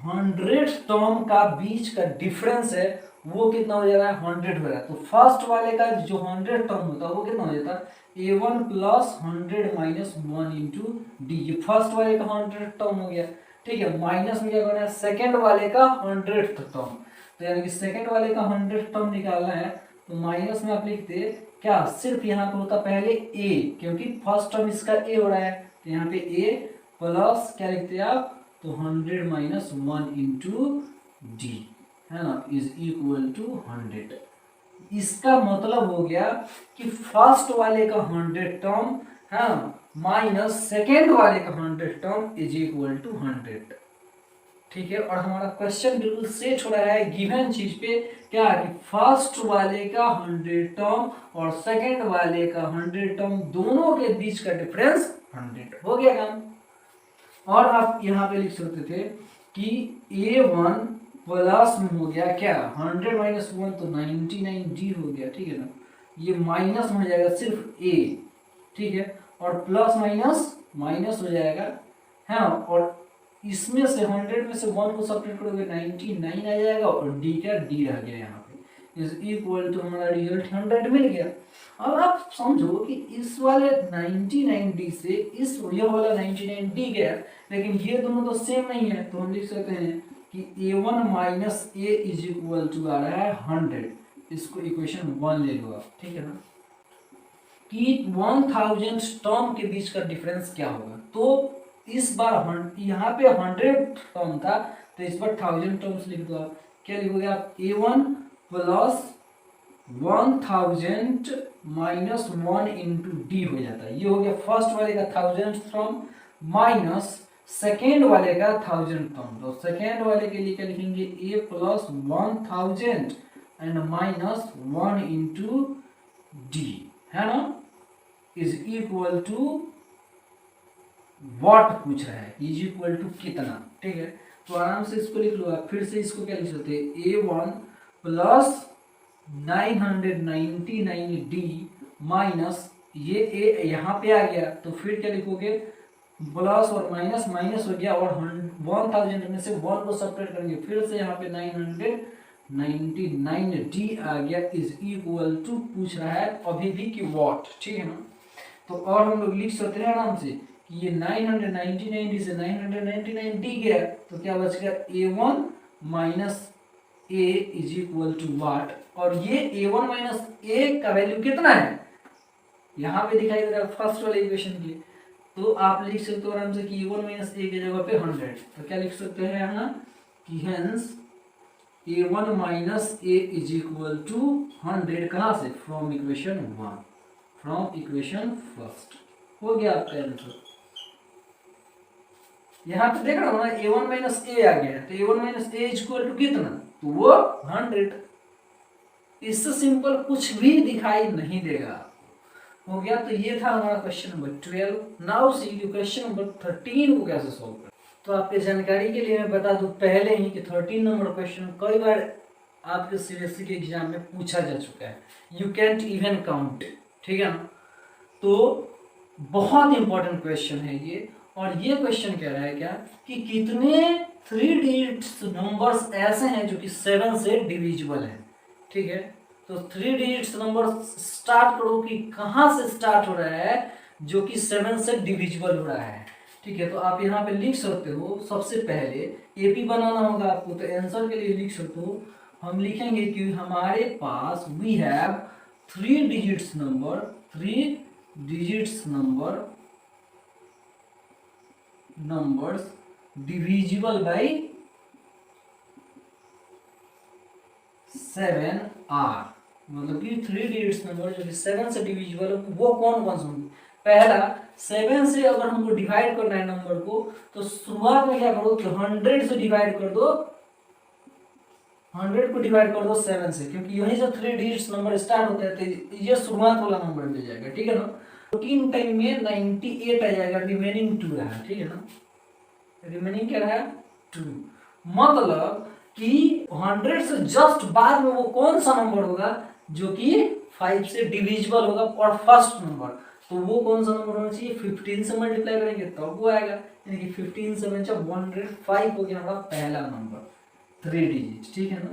100 टर्म का बीच का डिफरेंस है वो कितना हो जा रहा है 100 हो रहा है। तो फर्स्ट वाले का जो 100 टर्म होता है वो कितना हो जाता है a1 plus 100 minus 1 into D. ये फर्स्ट वाले का 100 टर्म हो गया, ठीक है। माइनस में क्या करना है सेकेंड वाले का 100 टर्म, तो यानी कि सेकेंड वाले का 100 टर्म निकालना है तो माइनस में आप लिखते क्या, सिर्फ यहाँ पे होता पहले a, क्योंकि फर्स्ट टर्म इसका a हो रहा है, तो यहाँ पे a प्लस क्या लिखते हैं आप, तो 100 माइनस 1 इंटू डी, है ना, इज इक्वल टू 100। इसका मतलब हो गया कि फर्स्ट वाले का 100 टर्म है माइनस सेकेंड वाले का 100 टर्म इज इक्वल टू 100, ठीक है। और हमारा क्वेश्चन बिल्कुल सेट हो रहा है गिवन चीज पे, क्या कि फर्स्ट वाले का 100 टर्म और सेकेंड वाले का 100 टर्म दोनों के बीच का डिफरेंस 100 हो गया काम। और आप यहाँ पे लिख सकते थे कि a1 प्लस में हो गया क्या 100 माइनस 1 तो 99d हो गया, ठीक है ना। ये माइनस में हो जाएगा सिर्फ a, ठीक है, और प्लस माइनस माइनस हो जाएगा, है ना। और इसमें से 100 में से 1 को सब्ट्रैक्ट करोगे 99 आ जाएगा और d का d रह गया यहाँ पे, इज इक्वल टू हमारा रिजल्ट 100 मिल गया। अब आप समझो कि इस वाले 99d से इस ये वाला 99d गया, लेकिन ये दोनों तो सेम नहीं है, तो हम लिख सकते हैं कि a1 minus a is equal to आ रहा है 100। इसको इक्वेशन 1 ले लो आप, ठीक है ना, कि 1000 टर्म के बीच का डिफरेंस क्या होगा। तो इस बार यहाँ पे 100 टर्म था, तो इस बार 1000 टर्म्स लिख दो आप। क्या लिखोगे आप, a1 plus 1000 minus 1 into D हो जाता है। ये हो गया फर्स्ट वाले का 1000 टर्म माइनस सेकेंड वाले का 1000 टर्म। तो सेकेंड वाले के लिए क्या लिखेंगे, a plus 1000 and minus 1 into D, है ना, इज इक्वल टू व्हाट पूछ रहा है, इज इक्वल टू कितना, ठीक है। तो आराम से इसको लिख लो आप। फिर से इसको क्या लिख सकते हैं, a1 प्लस 999d माइनस ये a यहाँ पे आ गया, तो फिर क्या लिखोगे, प्लस और माइनस माइनस हो गया और 1000 में से 1 को सब्ट्रैक्ट करेंगे, फिर से यहाँ पे 999d आ गया, इज इक्वल टू पूछ रहा है अभी भी कि व्हाट, ठीक है ना। तो और हम लोग लिख सकते हैं आराम से कि ये 999d से 999d गया, तो क्या बच गया, a1 minus a is equal to what. और ये a1 माइनस a का वैल्यू कितना है, यहाँ पे दिखाई दे रहा है फर्स्ट वाले इक्वेशन के। तो आप लिख सकते हो आराम से कि a1 माइनस a की जगह पे 100, तो क्या लिख सकते हैं यहाँ कि hence a1 minus a is equal to 100, कहाँ से, from equation 1, from equation first. हो गया आपका आंसर। यहाँ पे देख रहा हो ना, a1 माइनस a आ गया है, तो a1 minus a is equal to कितना, तो वो 100। इससे सिंपल कुछ भी दिखाई नहीं देगा। हो गया, तो ये था हमारा question number 12। Now see question number 13 को कैसे सॉल्व करें। तो आपके जानकारी के लिए मैं बता दूं पहले ही कि 13 नंबर क्वेश्चन कई बार आपके सीबीएसई के एग्जाम में पूछा जा चुका है, यू कैंट इवन काउंट, ठीक है ना। तो बहुत इंपॉर्टेंट क्वेश्चन है ये। और ये क्वेश्चन कह रहा है क्या कि कितने 3 डिजिट्स नंबर्स ऐसे हैं जो कि 7 से डिविजिबल है, ठीक है। तो 3 डिजिट्स नंबर स्टार्ट करो कि कहाँ से स्टार्ट हो रहा है जो कि 7 से डिविजिबल हो रहा है, ठीक है। तो आप यहाँ पे लिख सकते हो, सबसे पहले एपी बनाना होगा आपको। तो आंसर के लिए लिख सकते हो, हम लिखेंगे कि हमारे पास we have 3 digits numbers divisible by 7 are, मतलब कि 3 डिजिट्स नंबर जो कि 7 से डिविजिबल है वो कौन कौन से होंगे। पहला 7 से अगर हमको डिवाइड करना है नंबर को, तो शुरुआत में क्या करो कि 100 से डिवाइड कर दो, 100 को डिवाइड कर दो 7 से, क्योंकि यही से 3 डिजिट्स नंबर स्टार्ट होता है, तो ये शुरुआत वाला नंबर मिल जाएगा, ठीक है ना। 14 टाइम में 98 आ जाएगा, रिमेनिंग 2 रहा, ठीक है ना, रिमेनिंग क्या रहा 2। मतलब कि 100 से जस्ट बाद में वो कौन सा नंबर होगा जो कि 5 से डिविजिबल होगा और फर्स्ट नंबर, तो वो कौन सा नंबर होना चाहिए, 15 से मल्टीप्लाई करेंगे तब वो आएगा। यानी कि 15 7 105 हो गया हमारा पहला नंबर 3 डिजिट, ठीक है ना।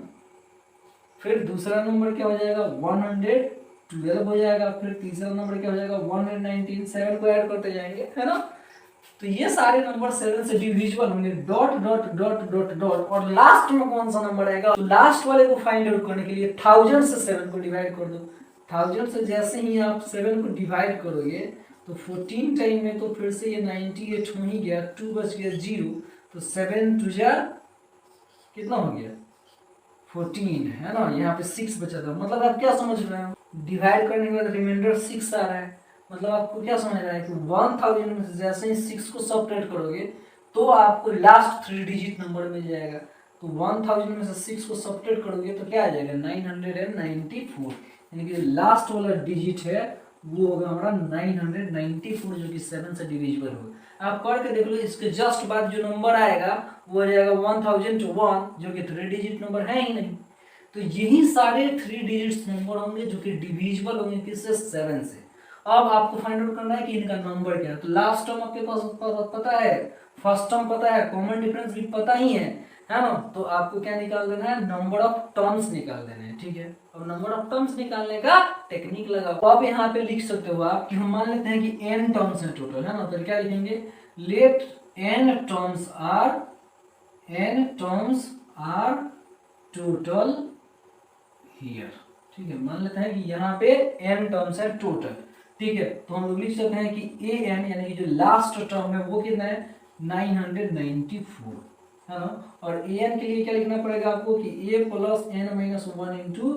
फिर दूसरा नंबर क्या हो जाएगा 112 हो जाएगा। फिर तीसरा नंबर क्या हो जाएगा 119, 7 को ऐड करते जाएंगे, है ना। तो ये सारे नंबर 7 से डिविजिबल होंगे, dot dot dot dot dot, और लास्ट में कौन सा नंबर आएगा, तो लास्ट वाले को फाइंड आउट करने के लिए 1000 से 7 को डिवाइड कर दो। 1000 से जैसे ही आप 7 को डिवाइड करोगे तो 14 टाइम में तो फिर से ये 98 हो ही गया, 2 बच गया 0, तो 7 2 जा कितना हो गया 14, है ना। यहाँ पे 6 बचा था। मतलब आप क्या समझ रहे हो, डिवाइड करने के बाद रिमाइंडर 6 आ रहा है। मतलब आपको क्या समझ रहा है कि 1000 में से जैसे ही 6 को सब्ट्रैक्ट करोगे तो आपको लास्ट 3 डिजिट नंबर मिल जाएगा। तो 1000 में से 6 को सब्ट्रैक्ट करोगे तो क्या आ जाएगा 994, यानी कि लास्ट वाला डिजिट है वो होगा हमारा 994, जो कि 7 से डिविजिबल होगा। आप करके देख लो, इसके जस्ट बाद जो नंबर आएगा वो आ जाएगा 1001, जो कि 3 डिजिट नंबर है ही नहीं। तो यही सारे 3 डिजिट्स नंबर होंगे जो कि डिविजिबल होंगे किससे, 7 से। अब आपको फाइंड आउट करना है कि इनका नंबर क्या है। तो लास्ट टर्म आपके पास पता है, फर्स्ट टर्म पता है, कॉमन डिफरेंस भी पता ही है ना। तो आपको क्या निकाल देना है, नंबर ऑफ टर्म्स निकाल देना है, ठीक है। अब नंबर ऑफ टर्म्स निकालने का टेक्निक लगाओ। तो आप यहाँ पे लिख सकते हो आप कि हम मान लेते हैं कि n टर्म्स है टोटल, है ना। तो क्या लिखेंगे, let n terms are total here, ठीक है। मान लेते हैं कि यहाँ पे n टर्म्स है टोटल, ठीक है। तो हम लोग लिख सकते हैं कि a n यानी कि जो लास्ट टर्म है वो कितना है 994, है ना। और a n के लिए क्या लिखना पड़ेगा आपको कि a plus n minus 1 into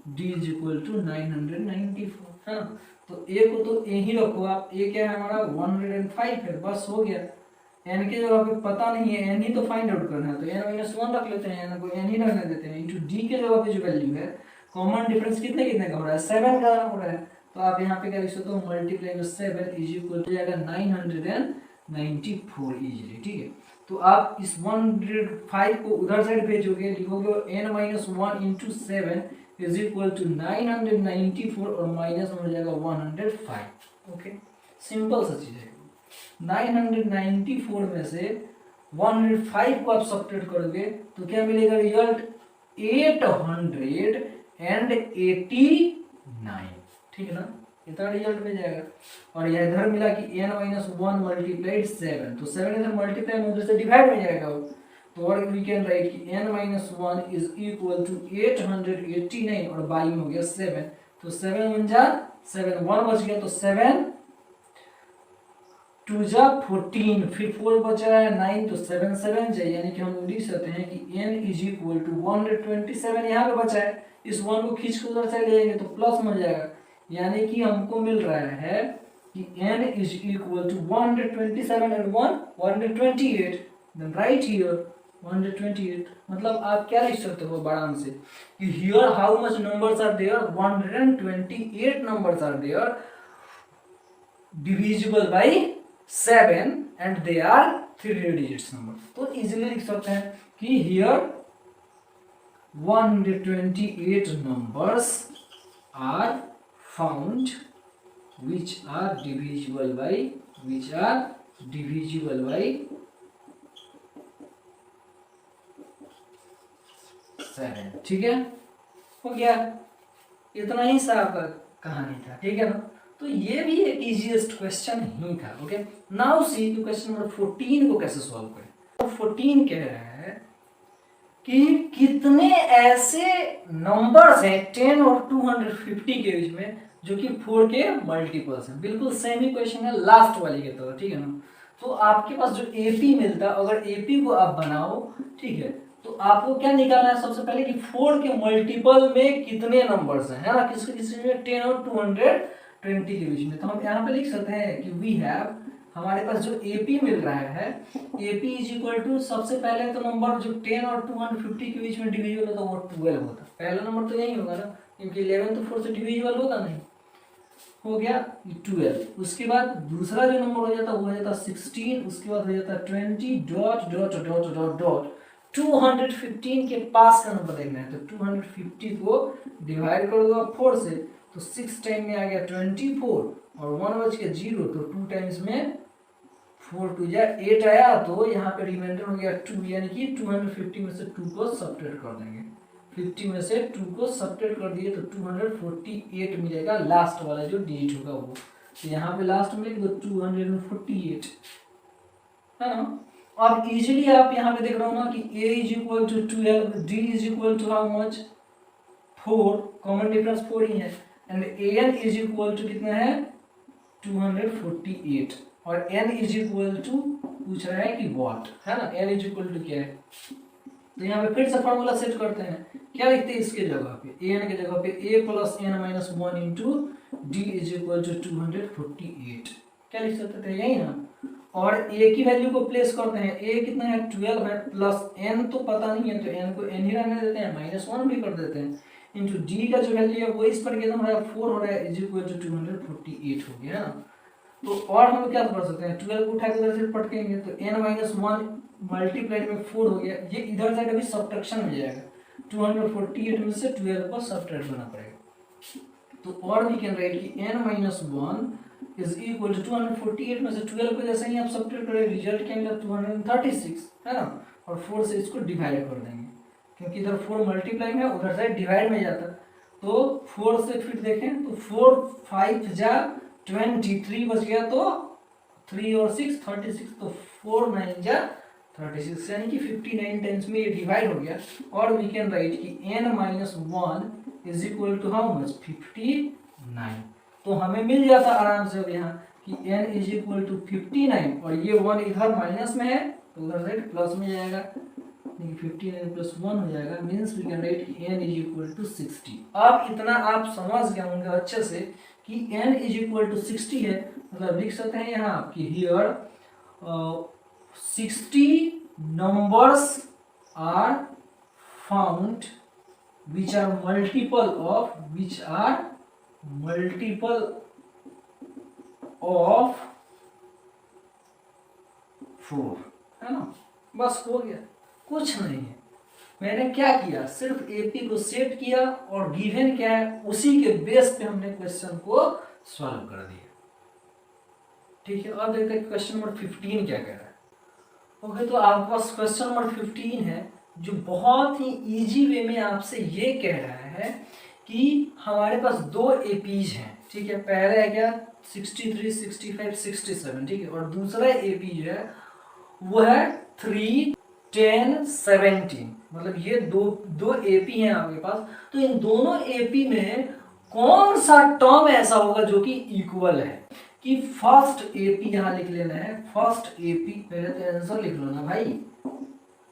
D is equal to 994, है ना। तो a को तो a ही रखो आप, a क्या है हमारा 105 है, बस हो गया। n के जगह पे पता नहीं है, n ही तो फाइंड आउट करना है, तो n माइनस 1 रख लेते हैं, n को n ही रखने देते हैं, इंटू d के जगह पे जो वैल्यू है, कॉमन डिफरेंस कितने कितने का हो रहा है 7 का हो रहा है। तो आप यहाँ पे क्या लिख सकते हो, मल्टीप्लाई में 7 इज इक्वल टू जाएगा 994 इजीली, ठीक है। तो आप इस 105 को उधर साइड भेजोगे, लिखोगे n minus 1 into 7 is equal to 994 और माइनस में हो जाएगा 105। ओके, सिंपल सा चीज है। 994 में से 105 को आप सब्ट्रैक्ट करोगे तो क्या मिलेगा रिजल्ट 889, ठीक है ना। इतना रिजल्ट मिल जाएगा। और यह इधर मिला कि n माइनस 1 मल्टीप्लाइड 7, तो 7 इधर मल्टीप्लाई में उधर से डिवाइड में जाएगा। तो और वी कैन राइट कि n minus 1 is equal to 889 और बाई में हो गया 7, तो 7 1 जा 7, 1 बच गया, तो 7 2 जा 14, फिर 4 बचा है 9, तो 7 7 जाए, यानी कि हम लिख सकते हैं कि n इज इक्वल टू 127 यहाँ पे बचा है। इस 1 को खींच के उधर से ले जाएंगे तो प्लस मिल जाएगा, यानी कि हमको मिल रहा है कि n is equal to 127 and 1 128, then write here 128। मतलब आप क्या लिख सकते हो आराम से कि here how much numbers are there, 128 numbers are there divisible by 7 and they are 3 digits number। तो इजीली लिख सकते हैं कि here 128 numbers are found which are divisible by 7, ठीक है। हो गया, इतना ही सा आपका कहानी था, ठीक है ना। तो ये भी एक इजीएस्ट क्वेश्चन ही था। ओके, नाउ सी कि क्वेश्चन नंबर 14 को कैसे सॉल्व करें। तो 14 कह रहा है कि कितने ऐसे नंबर्स हैं 10 और 250 के बीच में जो कि 4 के मल्टीपल्स हैं। बिल्कुल सेम ही क्वेश्चन है लास्ट वाली के तरह, ठीक है ना। तो आपके पास जो एपी मिलता है, अगर एपी को आप बनाओ, ठीक है, तो आपको क्या निकालना है सबसे पहले कि 4 के मल्टीपल में कितने नंबर्स हैं, है ना। किसके किसके में 10 और 220 के बीच में। तो हम यहाँ पे लिख सकते हैं कि वी हैव, हमारे पास जो AP मिल रहा है, AP इज इक्वल टू, सबसे पहले तो नंबर जो 10 और 250 के बीच में डिविजिबल होता है वो 12 होता है। पहला नंबर तो यही होगा ना, क्योंकि 11 तो 4 से डिविजिबल होगा नहीं, हो गया 12। उसके बाद दूसरा जो नंबर हो जाता है वो हो जाता है 16, उसके बाद हो जाता है 20 dot dot dot dot dot 215 के पास का नंबर देखना है। तो 250 को डिवाइड कर दो 4 से, तो 6 टाइम में आ गया 24 और 1 बच के 0, तो 2 टाइम्स में 4 2 जा 8 आया, तो यहाँ पे रिमाइंडर हो गया 2, यानी कि 250 में से 2 को सब्ट्रैक्ट कर देंगे। 50 में से 2 को सब्ट्रैक्ट कर दिए तो 248 मिलेगा, लास्ट वाला जो डिजिट होगा वो। तो यहाँ पे लास्ट में 248 है ना। अब इजीली आप यहाँ पे देख रहे हो ना कि a is equal to 12, d is equal to how much 4, common difference 4 ही है, and an is equal to कितना है 248, और n इज इक्वल टू पूछ रहा है कि व्हाट, है ना। n इज इक्वल टू क्या है, तो यहाँ पे फिर से फॉर्मूला सेट करते हैं। क्या लिखते हैं इसके जगह पे, an के जगह पे a plus n minus 1 into d is equal to 248, क्या लिख सकते थे यही ना। और a की वैल्यू को प्लेस करते हैं, a कितना है 12 है, प्लस n तो पता नहीं है तो n को n ही रहने देते हैं, माइनस 1 भी कर देते हैं, इंटू d का जो वैल्यू है वो इस पर कितना हमारा 4 हो रहा है, इज इक्वल टू 248 हो गया, है ना। तो और हम क्या कर सकते हैं, 12 को उठा के उधर से पटकेंगे तो n माइनस 1 मल्टीप्लाइड में 4 हो गया, ये इधर साइड अभी सब्ट्रैक्शन में जाएगा, 248 में से 12 को सब्ट्रैक्ट करना पड़ेगा। तो और वी कैन राइट कि n minus 1 is equal to 248 में से 12 को जैसे ही आप सब्ट्रैक्ट करें रिजल्ट क्या मिला 236, है ना, और 4 से इसको डिवाइड कर देंगे, क्योंकि इधर 4 मल्टीप्लाई में उधर साइड डिवाइड में जाता, तो 4 से फिर देखें तो 4 5 जा 23 बच गया, तो 3 और 6 36, तो 4 9 जा 36, यानी कि 59 टाइम्स में ये डिवाइड हो गया। और वी कैन राइट कि n minus 1 is equal to how much 59, तो हमें मिल जाता आराम से अब यहाँ कि n इज इक्वल टू 59, और ये 1 इधर माइनस में है तो उधर साइड प्लस में जाएगा, 59 प्लस 1 हो जाएगा, मीन्स वी कैन राइट कि n इज इक्वल टू 60। अब इतना आप समझ गए होंगे अच्छे से कि n इज इक्वल टू 60 है, मतलब लिख सकते हैं यहाँ कि here 60 numbers are found which are multiple of 4, है ना। बस हो गया, कुछ नहीं है। मैंने क्या किया, सिर्फ एपी को सेट किया और गिवन क्या है उसी के बेस पे हमने क्वेश्चन को सॉल्व कर दिया। ठीक है, अब देखते हैं क्वेश्चन नंबर 15 क्या कह रहा है। ओके, तो आपके पास क्वेश्चन नंबर 15 है जो बहुत ही इजी वे में आपसे ये कह रहा है कि हमारे पास 2 एपीज हैं, ठीक है। पहला है क्या 63, 65, 67, ठीक है, और दूसरा एपी जो है वो है 3, 10, 17, मतलब ये दो एपी हैं आपके पास। तो इन दोनों एपी में कौन सा टर्म ऐसा होगा जो कि इक्वल है, कि फर्स्ट एपी यहां लिख लेना है, फर्स्ट एपी, पहले तो आंसर लिख लो ना भाई,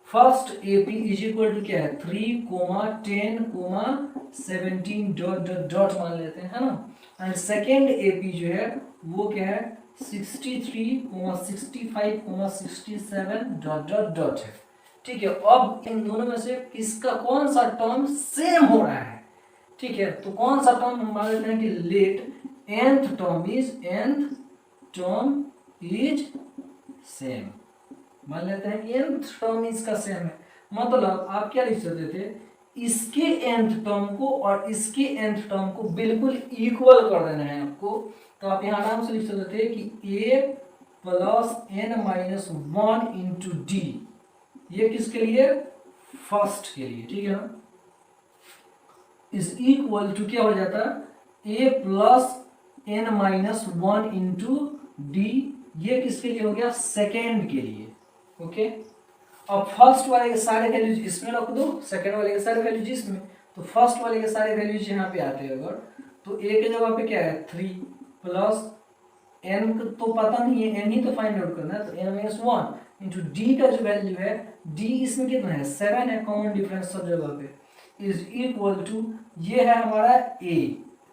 first AP is equal to क्या है 3, 10, 17 डॉट डॉट डॉट मान लेते हैं, है ना। एंड सेकेंड एपी जो है वो क्या है 63, 65, 67 डॉट डॉट डॉट है, ठीक है। अब इन दोनों में से किसका कौन सा टर्म सेम हो रहा है, ठीक है। तो कौन सा टर्म हम मान लेते हैं कि let nth term is same, मान लेते हैं कि nth टर्म इसका सेम है, मतलब आप क्या लिख सकते थे, इसके nth टर्म को और इसके nth टर्म को बिल्कुल इक्वल कर देना है आपको। तो आप यहाँ आराम से लिख सकते थे कि a plus n minus 1 into D, ये किसके लिए, फर्स्ट के लिए, ठीक है ना, इज इक्वल टू क्या हो जाता है a plus n minus 1 into D, ये किसके लिए हो गया, सेकेंड के लिए। ओके, अब फर्स्ट वाले के सारे वैल्यूज इसमें रख दो, सेकेंड वाले के सारे वैल्यूज इसमें, तो फर्स्ट वाले के सारे वैल्यूज यहाँ पे आते हैं अगर, तो a के जगह पे क्या है 3 प्लस n तो पता नहीं है, n ही तो फाइंड आउट करना है, तो n माइनस 1 इंटू डी का जो वैल्यू है, d इसमें कितना है 7 है, कॉमन डिफरेंस सब जगह पे, इज इक्वल टू ये है हमारा a,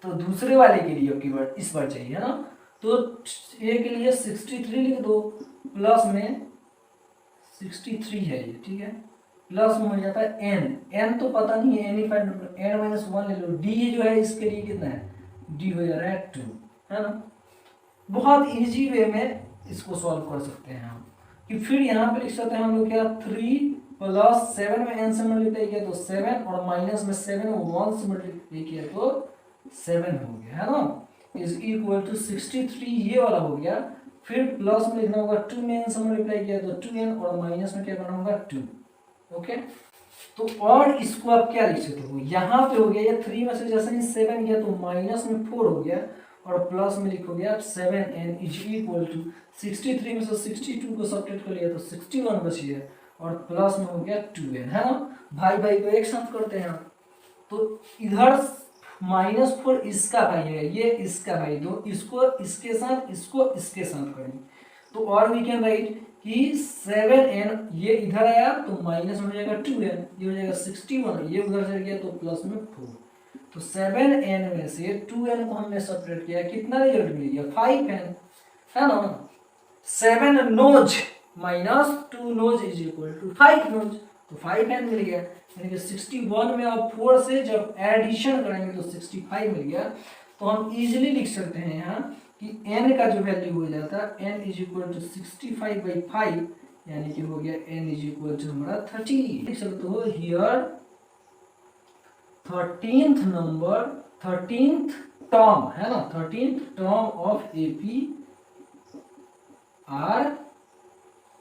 तो दूसरे वाले के लिए आपकी बार इस बार चाहिए, है ना। तो a के लिए 63 लिख दो, प्लस में 63 है ये, ठीक है, प्लस में हो जाता है n तो पता नहीं है, n ही फाइंड आउट, n माइनस 1 ले लो, d जो है इसके लिए कितना है, d हो जा रहा है 2, है ना। बहुत इजी वे में इसको सॉल्व कर सकते हैं हम, कि फिर यहाँ पे लिख सकते हैं हम लोग क्या 3 प्लस 7 में n से मल्टीप्लाई किया तो 7, और माइनस में 7 1 से मल्टीप्लाई किया तो 7 हो गया, है ना, इज इक्वल टू 63 ये वाला हो गया, फिर प्लस में लिखना होगा 2 में n से मल्टीप्लाई किया तो 2n और माइनस में क्या करना होगा 2। ओके, तो और इसको आप क्या लिख सकते हो, यहाँ पे हो गया ये 3 में से जैसे ही 7 गया तो माइनस में 4 हो गया और प्लस में लिखोगे आप 7n इज इक्वल टू 63 में से 62 को सब्ट्रैक्ट कर लिया तो 61 बची है और प्लस में हो गया 2n, है ना। भाई भाई को एक साथ करते हैं, तो इधर -4 इसका भाई है, ये इसका भाई, तो इसको इसके साथ इसको इसके साथ करेंगे तो और वी कैन राइट कि 7n ये इधर आया तो माइनस में हो जाएगा 2n, ये हो जाएगा 61, ये उधर चल गया तो प्लस में 4, तो 7n में से 2n को हमने सब्ट्रैक्ट किया, कितना रिजल्ट मिल गया 5n, है ना। 7 नोज माइनस 2 नोज इज इक्वल टू 5 नोज, तो 5n मिल गया, यानी कि 61 में आप 4 से जब एडिशन करेंगे तो 65 मिल गया। तो हम इजीली लिख सकते हैं यहाँ कि n का जो वैल्यू हो जाता है n इज इक्वल टू 65/5, यानी कि हो गया n इज इक्वल टू हमारा 30। लिख सकते हो here 13th number 13th term, है ना, 13th टर्म ऑफ AP आर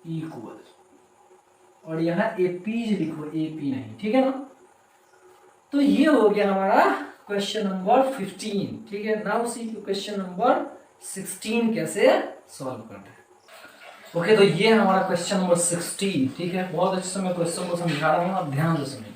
इक्वल, और यहाँ एपीज लिखो एपी नहीं, ठीक है ना। तो ये हो गया हमारा क्वेश्चन नंबर 15, ठीक है। नाउ सी क्वेश्चन नंबर 16 कैसे सॉल्व करना है। ओके, तो ये हमारा क्वेश्चन नंबर 16, ठीक है। बहुत अच्छे से मैं क्वेश्चन को समझा रहा हूँ, आप ध्यान से सुनिए।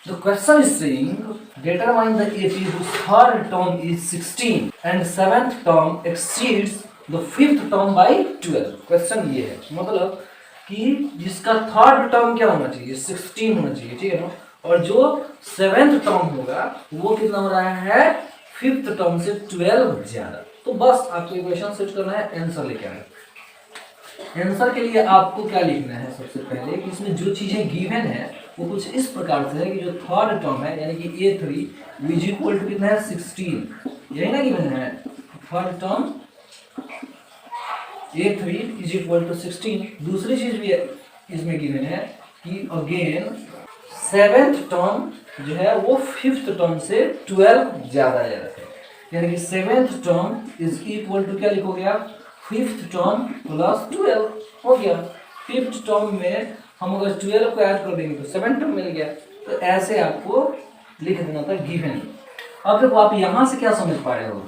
The question is saying determine the AP whose third term is 16 and seventh term exceeds the fifth term by 12। Question ये है, मतलब कि जिसका थर्ड टर्म क्या होना चाहिए 16 होना चाहिए, ठीक है ना, और जो सेवेंथ टर्म होगा वो कितना हो रहा है फिफ्थ टर्म से 12 ज्यादा। तो बस आपको इक्वेशन सेट करना है, आंसर लेके आना है। आंसर के लिए आपको क्या लिखना है, सबसे पहले कि इसमें जो चीजें गिवन है वो कुछ इस प्रकार से है कि जो थर्ड टर्म है यानी कि A3 इज इक्वल टू कितना है 16, यही ना गिवन है। Third term A3 is equal to 16। दूसरी चीज भी इसमें गिवन है कि अगेन सेवेंथ टर्म जो है वो फिफ्थ टर्म से 12 ज्यादा है, यानी कि seventh term is equal to क्या लिखोगे आप फिफ्थ टर्म प्लस 12 हो गया। फिफ्थ टर्म में हम अगर 12 को ऐड कर देंगे तो 7 टर्म मिल गया। तो ऐसे आपको लिख देना था गिवन। अब देखो आप यहाँ से क्या समझ पा रहे हो,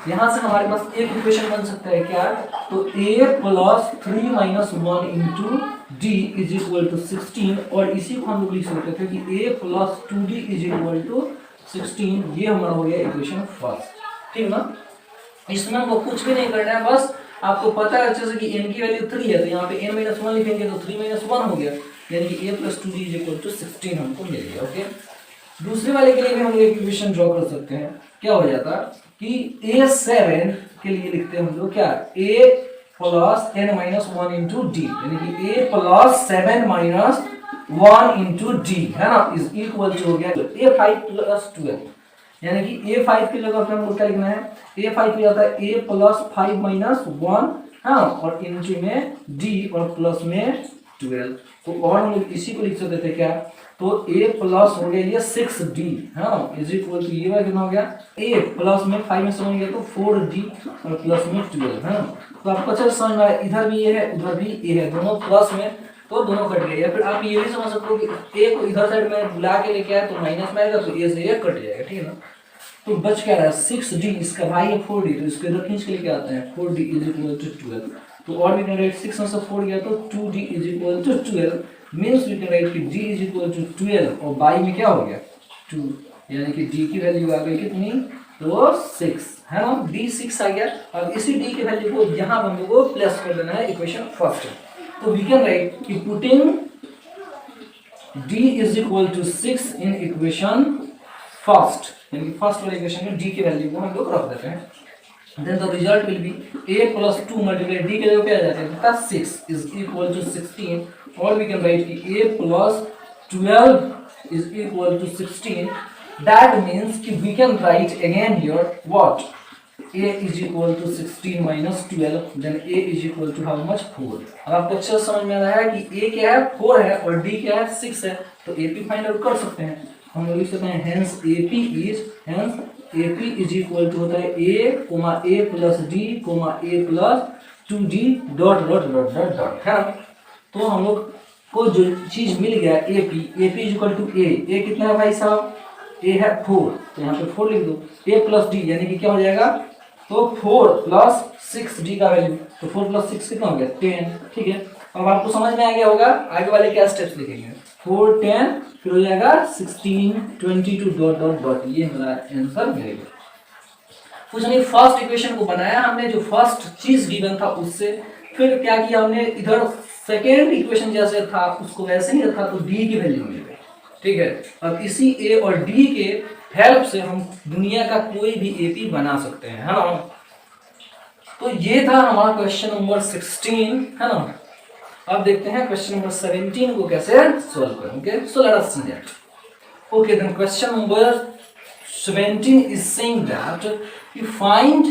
यहाँ से हमारे पास एक इक्वेशन बन सकता है क्या, तो a plus 3 minus 1 into D is equal to 16, और इसी को हम लोग लिख सकते थे कि a plus 2d is equal to 16। ये हमारा हो गया इक्वेशन फर्स्ट, ठीक ना। इसमें हमको कुछ भी नहीं करना है, बस आपको पता है अच्छे से कि n की वैल्यू 3 है, तो यहाँ पे n माइनस 1 लिखेंगे तो 3 माइनस 1 हो गया, यानी कि a plus 2d is equal to 16 हमको मिल गया। ओके, दूसरे वाले के लिए भी हम लोग इक्वेशन ड्रॉ कर सकते हैं। क्या हो जाता कि a7 के लिए लिखते हैं हम लोग क्या, a plus n minus 1 into D, यानी कि a plus 7 minus 1 into D, है ना, इज इक्वल टू हो गया a5 प्लस 12, यानी कि a5 की जगह पे हमको क्या लिखना है, a5 पे आता है a प्लस 5 माइनस 1, हाँ, और इंटू में d और प्लस में 12। तो और हम लोग इसी को लिख सकते थे क्या, तो a प्लस हो गया ये 6d, हाँ, इज इक्वल टू ये वाला कितना हो गया a प्लस में 5 में समझ गया तो 4d और प्लस में 12, है ना। तो आपको अच्छा समझ में आया, इधर भी a है उधर भी a है, दोनों प्लस में, तो दोनों कट गए। या फिर आप ये भी समझ सकते हो कि a को इधर साइड में बुला के लेके आए तो माइनस में आएगा तो a से a कट जाएगा, ठीक है ना। तो बच क्या रहा है 6d, इसका भाई है 4d, तो इसको इधर खींच के लेके आते हैं 4d इज इक्वल टू 12। तो और भी कैन राइट 6 में से 4 गया तो 2d is equal to 12, means we can write कि d इज इक्वल टू 12 और बाई में क्या हो गया 2, यानी कि d की वैल्यू आ गई कितनी, तो 6, है ना, d 6 आ गया। अब इसी d की वैल्यू को यहाँ हम लोग को प्लस कर देना है इक्वेशन फर्स्ट। तो वी कैन राइट कि putting d is equal to 6 in equation first, यानी कि फर्स्ट वाले इक्वेशन में d की वैल्यू को हम लोग रख देते हैं। Then the result will be a plus 2 multiplied d के जगह पे आ जाता है बेटा 6 is equal to 16, और we can write कि a plus 12 is equal to 16। That means कि we can write again here what, a is equal to 16 minus 12, then a is equal to how much 4। अब आपको अच्छे से समझ में आ रहा है कि a क्या है 4 है और d क्या है 6 है, तो AP फाइंड आउट कर सकते हैं। हम लोग लिख सकते हैं hence AP is, hence AP is equal to होता है a plus d a plus 2d dot dot dot dot dot, है ना। तो हम लोग को जो चीज मिल गया AP, AP is equal to A कितना है भाई साहब, ए है 4, तो यहाँ पे 4 लिख दो, a प्लस डी यानी कि क्या हो जाएगा, तो 4 प्लस 6d का वैल्यू, तो 4 प्लस 6 कितना हो गया 10, ठीक है। अब आपको समझ में आ गया होगा आगे वाले क्या स्टेप्स लिखेंगे, 4 10 फिर हो जाएगा 16 22 डॉट डॉट डॉट, ये हमारा आंसर मिलेगा। कुछ नहीं, फर्स्ट इक्वेशन को बनाया हमने, जो फर्स्ट चीज गिवन था उससे, फिर क्या किया हमने, इधर सेकेंड इक्वेशन जैसे था उसको वैसे ही रखा, तो डी की वैल्यू मिल गई, ठीक है। अब इसी ए और डी के हेल्प से हम दुनिया का कोई भी एपी बना सकते हैं, है ना। तो ये था हमारा क्वेश्चन नंबर 16, है ना। अब देखते हैं क्वेश्चन नंबर 17 को कैसे सॉल्व करेंगे। So let us see that. Okay, then question number 17 is saying that you find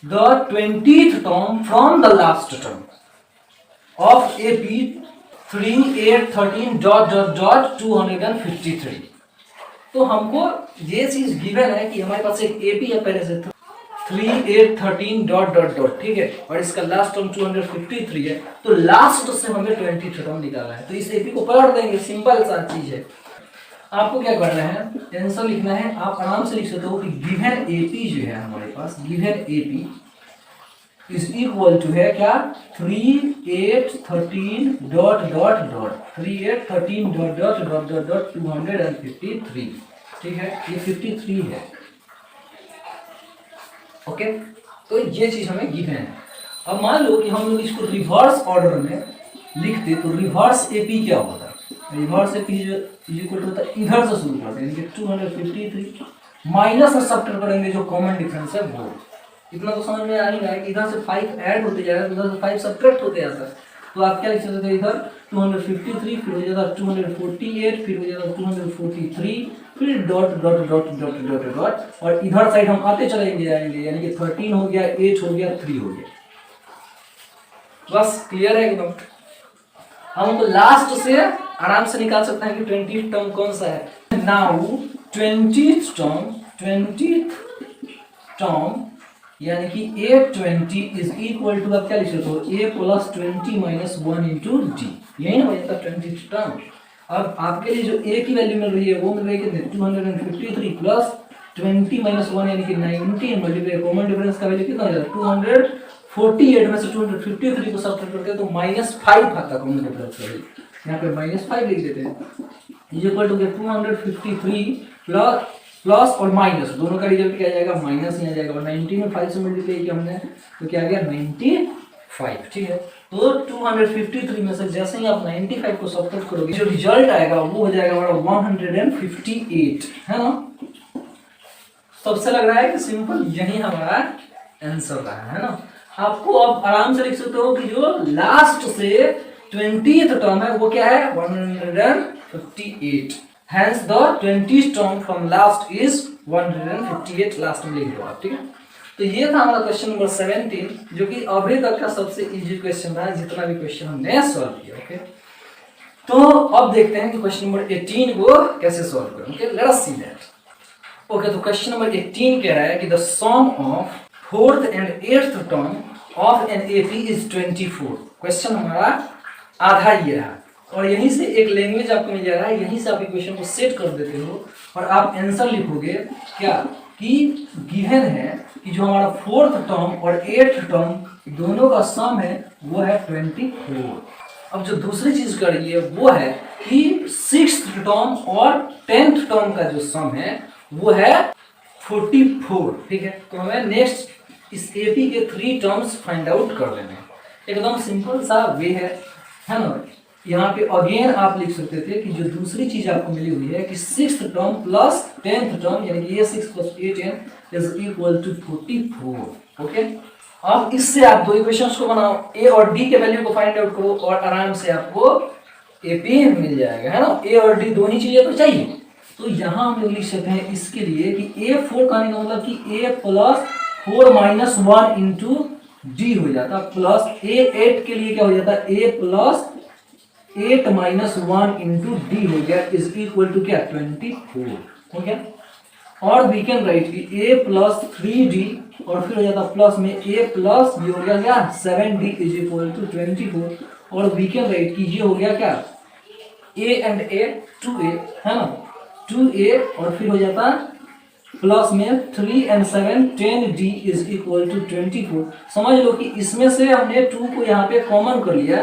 the 20th term from the last term of AP 3 8 13 dot dot dot 253। तो हमको ये चीज गिवन है कि हमारे पास एक AP है पहले से 3 8 13 डॉट डॉट डॉट, ठीक है, और इसका लास्ट टर्म 253 है, तो लास्ट से हमें 20th टर्म निकालना है। तो इस AP को पढ़ देंगे, सिंपल सा चीज है। आपको क्या करना है, आंसर लिखना है, आप आराम से लिख सकते हो कि गिवन AP जो है हमारे पास, given AP is equal to है क्या, 3 8 13 dot dot dot 3 8 13 dot dot dot dot dot 253, ठीक है, ये 53 है। ओके, तो ये चीज हमें गिवन है। अब मान लो कि हम लोग इसको रिवर्स ऑर्डर में लिखते, तो रिवर्स AP क्या होता है, रिवर्स AP जो इक्वल होता है इधर से शुरू करते हैं, 253 माइनस में सब्ट्रैक्ट करेंगे जो कॉमन डिफरेंस है वो। इतना तो समझ में आ ही रहा है कि इधर से 5 ऐड होते जाएगा, उधर से 5 सब्ट्रैक्ट होते जाता है। तो आप क्या लिख सकते हैं, इधर 253 फिर हो जाता 248 फिर हो जाता 243 फिर dot dot dot dot dot dot, और इधर साइड हम आते चलेंगे जाएंगे, यानी कि 13 हो गया, 8 हो गया, 3 हो गया। बस क्लियर है एकदम। हम तो लास्ट से आराम से निकाल सकते हैं कि 20th टर्म कौन सा है। नाउ 20th टर्म यानी कि A20 इज इक्वल टू, आप क्या लिख सकते हो, A plus 20 minus 1 into D, यही ना हो जाता 20th टर्म। अब आपके लिए जो A की वैल्यू मिल रही है वो मिल रही है कितने, 253 प्लस 20 माइनस 1 यानी कि 19 मल्टीप्लाई कॉमन डिफरेंस का वैल्यू कितना हो जाता है 248 में से 253 को सब्ट्रैक्ट करते हैं तो -5 आता कॉमन डिफरेंस का वैल्यू, यहाँ पे -5 लिख देते हैं, इक्वल टू 253 प्लस और माइनस दोनों का रिजल्ट क्या आ जाएगा, माइनस ही आ जाएगा। और 19 में 5 से मल्टीप्लाई किया हमने तो क्या आ गया 95, ठीक है। तो 253 में से जैसे ही आप 95 को सब्ट्रैक्ट करोगे जो रिजल्ट आएगा वो हो जाएगा हमारा 158, है ना। सबसे लग रहा है कि सिंपल यही हमारा आंसर रहा है ना। आपको अब आराम से लिख सकते हो कि जो लास्ट से 20th टर्म है वो क्या है 158, hence the 20th term from last is 158, last में लिख दो आप, ठीक है। तो ये था हमारा क्वेश्चन नंबर 17 जो कि अभी तक का सबसे इजी क्वेश्चन रहा जितना भी क्वेश्चन हमने सॉल्व किया। ओके, तो अब देखते हैं कि क्वेश्चन नंबर 18 को कैसे सॉल्व करें। Okay, let us see that. Okay, तो क्वेश्चन नंबर 18 कह रहा है कि the sum of 4th and 8th term of an AP is 24। Question हमारा आधा ये रहा और यहीं से एक लैंग्वेज आपको मिल जा रहा है, यहीं से आप इक्वेशन को सेट कर देते हो और आप आंसर लिखोगे क्या कि गिवन है कि जो हमारा 4th टर्म और 8th टर्म दोनों का सम है वो है 24। अब जो दूसरी चीज करिए है वो है कि 6th टर्म और 10th टर्म का जो सम है वो है 44, ठीक है। तो हमें नेक्स्ट इस एपी के 3 टर्म्स फाइंड आउट कर लेने, एकदम सिंपल सा वे है ना। यहाँ पे अगेन आप लिख सकते थे कि जो दूसरी चीज आपको मिली हुई है कि 6th term plus 10th term यानी कि ये 6 plus 8 is equal to 44। Okay, अब इससे आप दो इक्वेशंस को बनाओ, ए और डी के वैल्यू को फाइंड आउट करो और आराम से आपको एपी मिल जाएगा, है ना। ए और डी दोनों चीजें तो चाहिए, तो यहाँ हम लोग लिख सकते हैं इसके लिए कि A4 का मतलब कि A plus 4 minus 1 into D हो जाता, प्लस A8 के लिए क्या हो जाता A plus 8 minus 1 into D हो गया इज इक्वल टू क्या 24 हो गया। और वी कैन राइट कि a प्लस 3d और फिर हो जाता प्लस में a प्लस ये हो गया क्या 7d इज इक्वल टू 24 और वी कैन राइट कि ये हो गया क्या a एंड a 2a है ना 2a और फिर हो जाता प्लस में 3 and 7 10d is equal to 24। समझ लो कि इसमें से हमने 2 को यहाँ पे कॉमन कर लिया,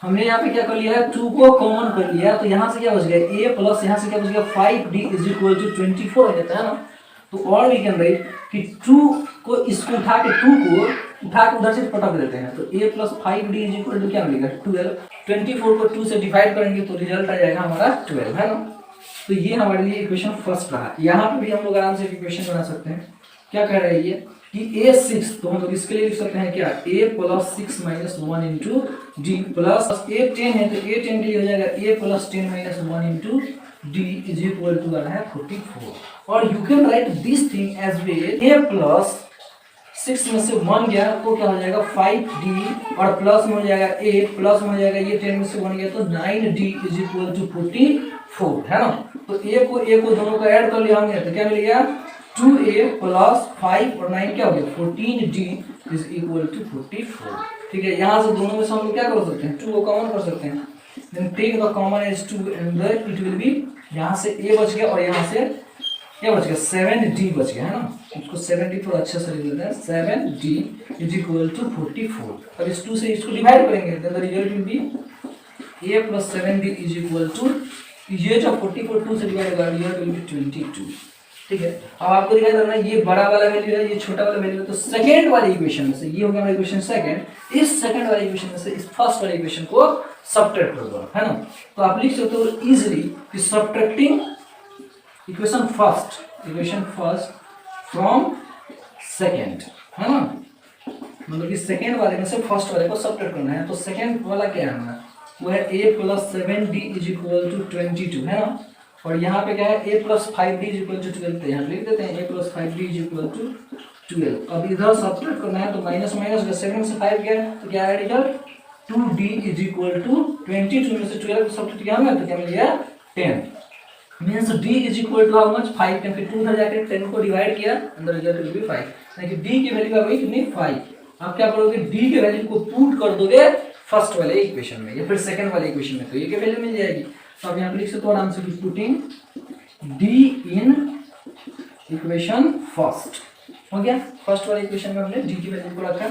हमने यहाँ पे क्या कर लिया है 2 को कॉमन कर लिया, तो यहाँ से क्या बच गया a प्लस यहाँ से क्या बच गया 5d इज इक्वल टू 24 हो जाता है ना। तो और वी कैन राइट कि 2 को इसको उठा के 2 को उठा के उधर से पटक देते हैं, तो a plus 5d is equal to क्या मिलेगा 12। 24 को 2 से डिवाइड करेंगे तो रिजल्ट आ जाएगा हमारा 12 है ना। तो ये हमारे लिए इक्वेशन फर्स्ट रहा। यहाँ पे भी हम लोग आराम से इक्वेशन बना सकते हैं। क्या कह रहा है ये कि a6, तो हम लोग इसके लिए लिख सकते हैं क्या a plus 6 minus 1 into D plus a10 है तो a10 के लिए हो जाएगा a plus 10 minus 1 into D is equal to आ रहा है 44। और you can write this thing as well a plus 6 में से 1 गया तो क्या हो जाएगा 5d और प्लस में हो जाएगा a प्लस में हो जाएगा ये 10 में से 1 गया तो 9d इज इक्वल टू 44 है ना। तो a को दोनों का ऐड कर लिया हमने तो क्या मिल गया 2a प्लस 5 और 9 क्या हो गया 14d इज इक्वल टू 44। ठीक है, यहाँ से दोनों में से हम लोग क्या कर सकते हैं 2 को कॉमन कर सकते हैं, then take the common as 2 and it will be यहाँ से a बच गया और यहाँ से क्या बच गया 7d बच गया है ना। इसको 7d थोड़ा अच्छे से लिख लेते हैं 7d इज इक्वल टू 44। अब इस 2 से इसको डिवाइड करेंगे then the result will be a plus 7d is equal to ये जो 44 2 से डिवाइड होगा रिजल्ट विल बी 22। ठीक है, अब आपको दिखाई दे रहा है ये बड़ा वाला वैल्यू है ये छोटा वाला वैल्यू है, तो सेकंड वाली इक्वेशन में से ये हो गया हमारा इक्वेशन सेकंड, इस सेकंड वाली इक्वेशन में से इस फर्स्ट वाली इक्वेशन को सब्ट्रैक्ट कर दो है ना। तो आप लिख सकते हो इजीली कि subtracting equation first from second है ना, मतलब कि सेकंड वाले में से फर्स्ट वाले को सब्ट्रैक्ट करना है। तो सेकंड वाला क्या है हमारा वो है a plus 7d is equal to 22 है ना, और यहाँ पे क्या है a plus 5d is equal to 12, तो यहाँ लिख देते हैं a plus 5d is equal to 12। अब इधर सब्ट्रैक्ट करना है तो माइनस माइनस का 7 से 5 गया तो क्या है result 2d is equal to 22 में से 12 सब्ट्रैक्ट किया हमने तो क्या मिल गया 10 means d is equal to how much 5 के फिर 2 उधर जाके 10 को डिवाइड किया अंदर रिजल्ट विल बी 5, यानी कि d की वैल्यू आ गई कितनी 5। आप क्या करोगे d के वैल्यू को पुट कर दोगे फर्स्ट वाले इक्वेशन में या फिर सेकंड वाले इक्वेशन में तो ये की वैल्यू मिल जाएगी। तो अब यहाँ पे लिख सकते हो आराम से पुटिंग d इन इक्वेशन फर्स्ट हो गया, फर्स्ट वाले इक्वेशन में हमने d की वैल्यू को रखा,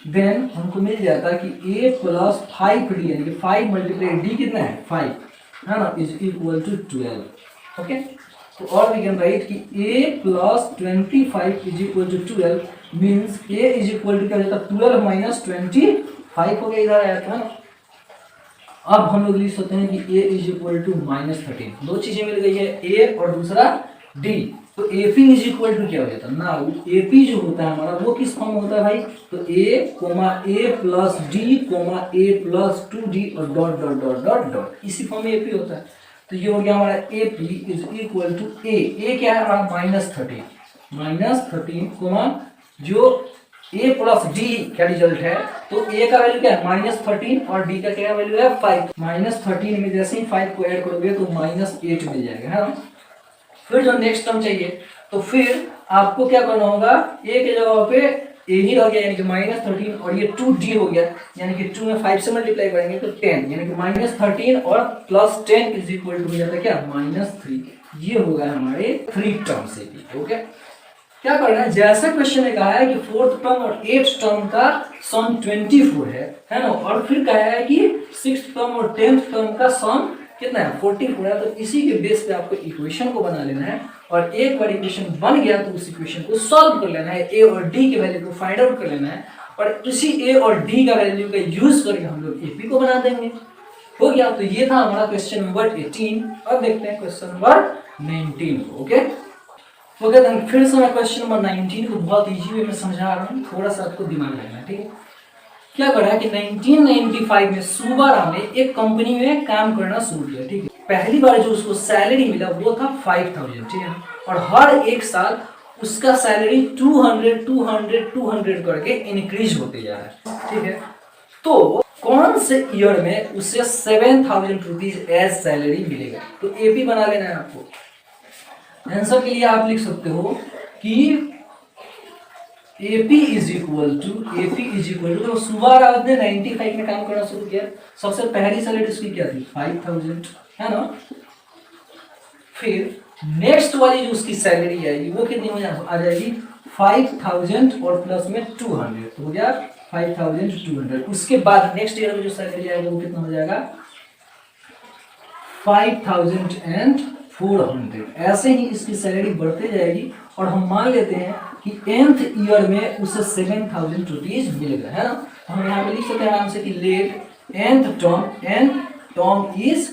देन हमको मिल जाता है कि a प्लस 5d यानी कि 5 मल्टीप्लाई d कितना है 5 है ना इज इक्वल टू 12। ओके, तो और वी कैन राइट कि a plus 25 is equal to 12 means a is equal to क्या हो जाता 12 माइनस 25 हो गया इधर आया था ना। अब हम लोग लिख सकते हैं कि a is equal to minus 13, दो चीजें मिल गई है a और दूसरा d, तो AP इज इक्वल टू क्या हो जाता है ना AP जो होता है हमारा वो किस फॉर्म में होता है भाई, तो a plus d a plus 2d और dot dot dot dot dot इसी फॉर्म में AP होता है। तो ये हो गया हमारा AP is equal to a क्या है हमारा माइनस 13 जो a प्लस d क्या रिजल्ट है, तो a का वैल्यू क्या है -13 और d का क्या वैल्यू है 5। -13 में जैसे ही 5 को ऐड करोगे तो -8 मिल जाएगा है ना। फिर जो नेक्स्ट टर्म चाहिए तो फिर आपको क्या करना होगा a के जगह पे a ही रह गया यानी कि -13 और ये 2d हो गया यानी कि 2 में 5 से मल्टीप्लाई करेंगे तो 10 यानी कि -13 और प्लस 10 इज इक्वल टू हो जाता है क्या -3। ये होगा हमारे 3 टर्म से भी। ओके, क्या करना है जैसा क्वेश्चन ने कहा है कि 4th टर्म और 8th टर्म का सम 24 है ना, और फिर कहा है कि 6th टर्म और 10th टर्म का सम कितना है 44 है। तो इसी के बेस पे आपको इक्वेशन को बना लेना है और एक बार इक्वेशन बन गया तो उस इक्वेशन को सॉल्व कर लेना है, a और d के वैल्यू को फाइंड आउट कर लेना है और उसी a और d का वैल्यू का यूज करके हम लोग AP को बना देंगे। हो गया, तो ये था हमारा क्वेश्चन नंबर 18। अब देखते हैं क्वेश्चन नंबर 19। ओके ओके, तो फिर से मैं क्वेश्चन नंबर 19 को बहुत इजी वे में समझा रहा हूँ, थोड़ा सा आपको दिमाग लगाना है। ठीक है, क्या कर रहा है कि 1995 में सुबारा ने एक कंपनी में काम करना शुरू किया। ठीक है, पहली बार जो उसको सैलरी मिला वो था 5000। ठीक है, और हर एक साल उसका सैलरी 200 करके इंक्रीज होते जा रहा है। ठीक है, तो कौन से ईयर में उसे 7000 रुपीज एज सैलरी मिलेगा, तो AP बना लेना है आपको। आंसर के लिए आप लिख सकते हो कि AP इज इक्वल टू तो सुबह राउत ने 95 में काम करना शुरू किया। सबसे पहली सैलरी इसकी क्या थी 5000 है ना। फिर नेक्स्ट वाली जो उसकी सैलरी आएगी वो कितनी आ जाएगी 5000 और प्लस में 200 तो हो गया 5200। उसके बाद नेक्स्ट ईयर में जो सैलरी आएगा वो कितना हो जाएगा 5400। ऐसे ही इसकी सैलरी बढ़ते जाएगी और हम मान लेते हैं कि nth ईयर में उसे 7000 रुपीज मिलेगा है ना। हम यहाँ पे लिख सकते हैं आराम से कि लेट nth टर्म इज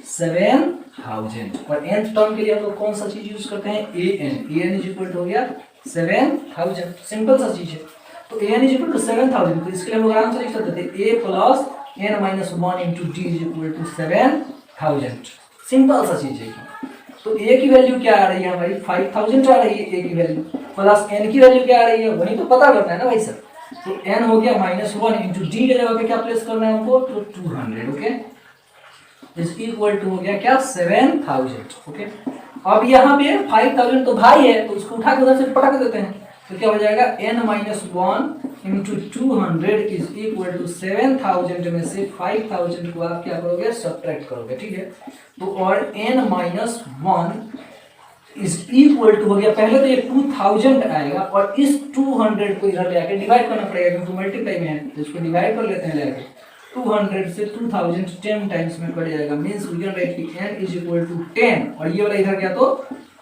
7000 और nth टर्म के लिए हम लोग कौन सा चीज यूज करते हैं an इज इक्वल टू हो गया 7000 सिंपल सा चीज है। तो an इज इक्वल टू 7000 तो इसके लिए हम लोग आराम से लिख सकते थे a plus n minus 1 into d is equal to 7000 simple सा चीज है। तो a की वैल्यू क्या आ रही है हमारी 5000 आ रही है a की वैल्यू प्लस n की वैल्यू क्या आ रही है वही तो पता करना है ना भाई सर। तो n हो गया -1 इंटू d के जगह पे क्या प्लेस करना है हमको तो 200 ओके इज इक्वल टू हो गया क्या 7000 ओके। अब यहाँ पे 5000 तो भाई है तो उसको उठा के उधर से पटक देते हैं तो क्या हो जाएगा n-1 into 200 is equal to 7000 में से 5000 को आप क्या करोगे सब्ट्रैक्ट करोगे ठीक है। तो और n-1 इज इक्वल टू हो गया पहले तो ये 2000 आएगा और इस 200 को इधर ले आके डिवाइड करना पड़ेगा क्योंकि मल्टीप्लाई में है तो इसको डिवाइड कर लेते हैं ले आके 200 से 2000 10 टाइम्स में कट जाएगा मींस वी कैन राइट कि n इज इक्वल टू 10 और ये वाला इधर गया तो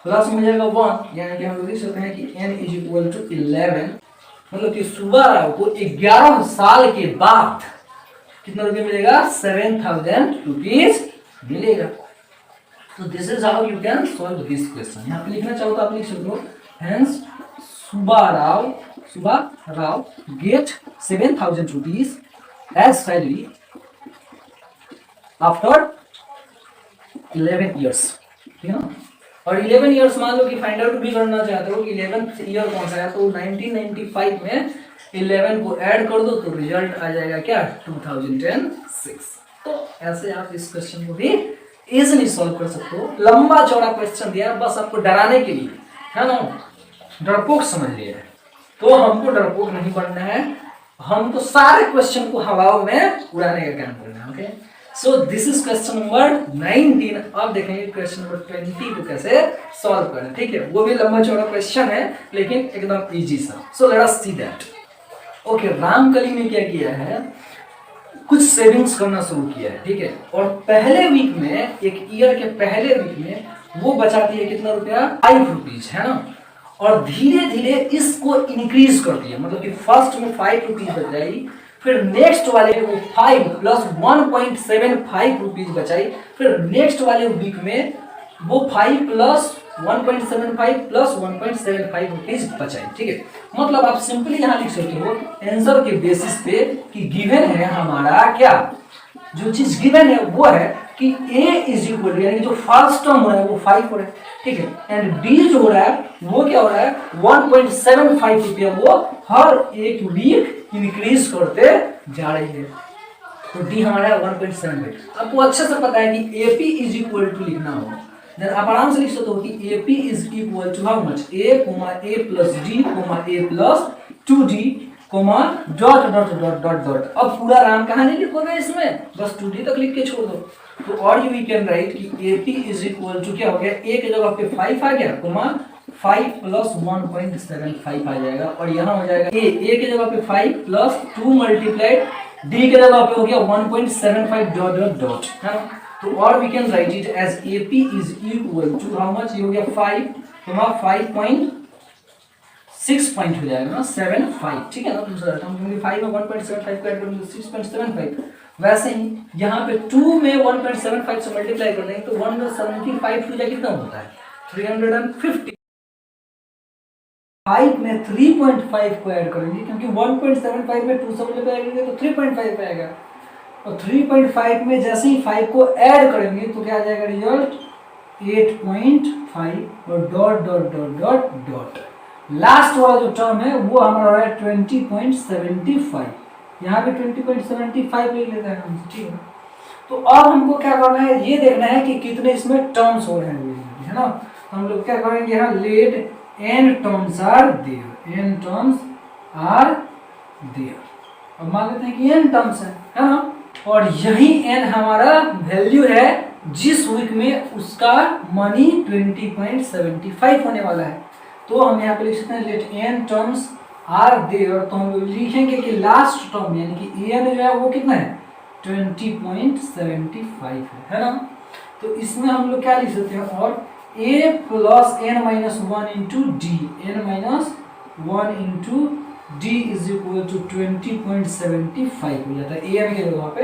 प्लस में जाएगा 1 यानी कि हम लोग लिख सकते हैं कि n इज इक्वल टू 11 मतलब कि सुबह राव को 11 साल के बाद कितना रुपये मिलेगा 7000 रुपीज मिलेगा। तो this is how you can solve this question. यहाँ पे लिखना चाहो तो आप लिख सकते हो hence Subba Rao get 7000 rupees as salary after 11 years ठीक है ना। और 11 years मान लो कि फाइंड आउट भी करना चाहते हो कि 11th ईयर कौन सा है तो 1995 में 11 को ऐड कर दो तो रिजल्ट आ जाएगा क्या 2006। तो ऐसे आप इस क्वेश्चन को भी इजीली सॉल्व कर सकते हो। लंबा चौड़ा क्वेश्चन दिया बस आपको डराने के लिए है ना, डरपोक समझ लिया है। तो हमको डरपोक नहीं बनना है, हम तो सारे क्वेश्चन को हवाओं में उड़ाने का काम करना है। Okay so this is question number 19। अब देखेंगे क्वेश्चन नंबर 20 को कैसे सॉल्व करें। ठीक है वो भी लंबा चौड़ा क्वेश्चन है लेकिन एकदम इजी सा। सो let us see that. Okay Ramkali ने क्या किया है कुछ सेविंग्स करना शुरू किया है ठीक है। और पहले वीक में एक ईयर के पहले वीक में वो बचाती है कितना रुपया 5 रुपीज है ना। और धीरे धीरे इसको इंक्रीज कर दिया मतलब कि फर्स्ट में 5 रुपीज बच जाएगी फिर नेक्स्ट वाले वो 5 प्लस 1.75 रुपीज बचाई फिर नेक्स्ट वाले वीक में वो 5 प्लस 1.75 प्लस 1.75 रुपीज बचाई ठीक है। मतलब आप सिंपली यहाँ लिख सकते हो आंसर के बेसिस पे कि गिवन है हमारा क्या जो चीज गिवन है वो है कि a इज इक्वल यानी जो फर्स्ट टर्म हो रहा है वो 5 हो रहा है ठीक है एंड d जो हो रहा है वो क्या हो रहा है 1.75 रुपया वो हर एक वीक इंक्रीज करते जा रही है। तो d हमारा है 1.75। आपको अच्छे से पता है कि AP इज इक्वल टू लिखना हो देन आप आराम से लिख सकते हो कि AP is equal to how much a plus d a plus 2d dot dot dot dot dot. अब पूरा राम कहानी लिखोगे इसमें बस 2d तक लिख के छोड़ दो। तो और यू वी कैन राइट कि AP इज इक्वल टू क्या हो गया a के जगह पे 5 आ गया 5 प्लस 1.75 आ जाएगा और यहाँ हो जाएगा a के जगह पे 5 प्लस 2 मल्टीप्लाइड d के जगह पे हो गया 1.75 डॉट डॉट डॉट है ना। तो और we can write it as AP is equal to how much ये हो गया 5 5.6 पॉइंट हो जाएगा ना 75 ठीक है ना। दूसरा हम क्योंकि 5 में 1.75 का ऐड करेंगे 6.75 वैसे ही यहाँ पे 2 में 1.75 से मल्टीप्लाई कर देंगे तो 175 टू कितना होता है 350। 5 में 3.5 को ऐड करेंगे क्योंकि 1.75 में 2 से मल्टीप्लाई करेंगे तो 3.5 आएगा और 3.5 में जैसे ही 5 को ऐड करेंगे तो क्या आ जाएगा रिजल्ट 8.5 और dot dot dot dot dot last वाला जो टर्म है वो हमारा है 20.75। यहाँ पे 20.75 ले लेता है हमसे ठीक है। तो अब हमको क्या करना है ये देखना है कि कितने इसमें टर्म्स हो रहे हैं है ना। तो हम लोग क्या करेंगे यहाँ, let n terms are there, n terms are there. अब मान लेते हैं कि n टर्म्स है ना, और यही n हमारा वैल्यू है जिस वीक में उसका मनी 20.75 होने वाला है। तो हम यहाँ पे लिख सकते हैं let n terms are there, तो हम लिखेंगे कि लास्ट टर्म यानी कि n जो है वो कितना है 20.75 है ना। तो इसमें हम लोग क्या लिख सकते हैं, और a plus n minus one into d, n minus one into D is equal to 20.75 हो जाता है a n के जगह पे,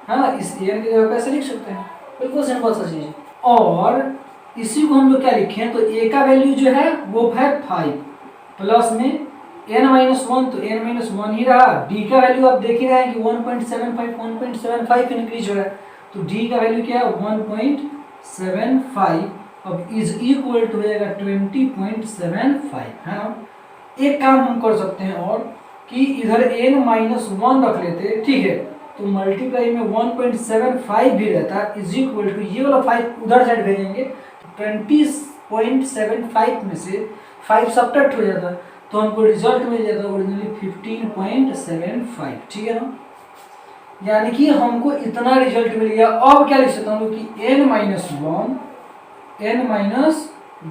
हाँ इस a n के जगह पे ऐसे लिख सकते हैं, बिल्कुल सिंपल सा चीज है। और इसी को हम लोग क्या लिखे हैं, तो a का वैल्यू जो है वो है 5 प्लस में n माइनस वन, तो n माइनस वन ही रहा। d का वैल्यू आप देख ही रहे हैं कि 1.75 इंक्रीज हो रहा है, तो d का वैल्यू क्या है 1.75, अब इज इक्वल टू हो जाएगा 20.75 है ना। एक काम हम कर सकते हैं और कि इधर n माइनस वन रख लेते, ठीक है, तो मल्टीप्लाई में 1.75 भी रहता इज इक्वल टू ये वाला 5 उधर साइड भेजेंगे, 20.75 में से 5 सब्ट्रैक्ट हो जाता, तो हमको रिजल्ट मिल जाता ओरिजिनली 15.75, ठीक है ना। यानी कि हमको इतना रिजल्ट मिल गया। अब क्या लिख सकता हूँ कि n minus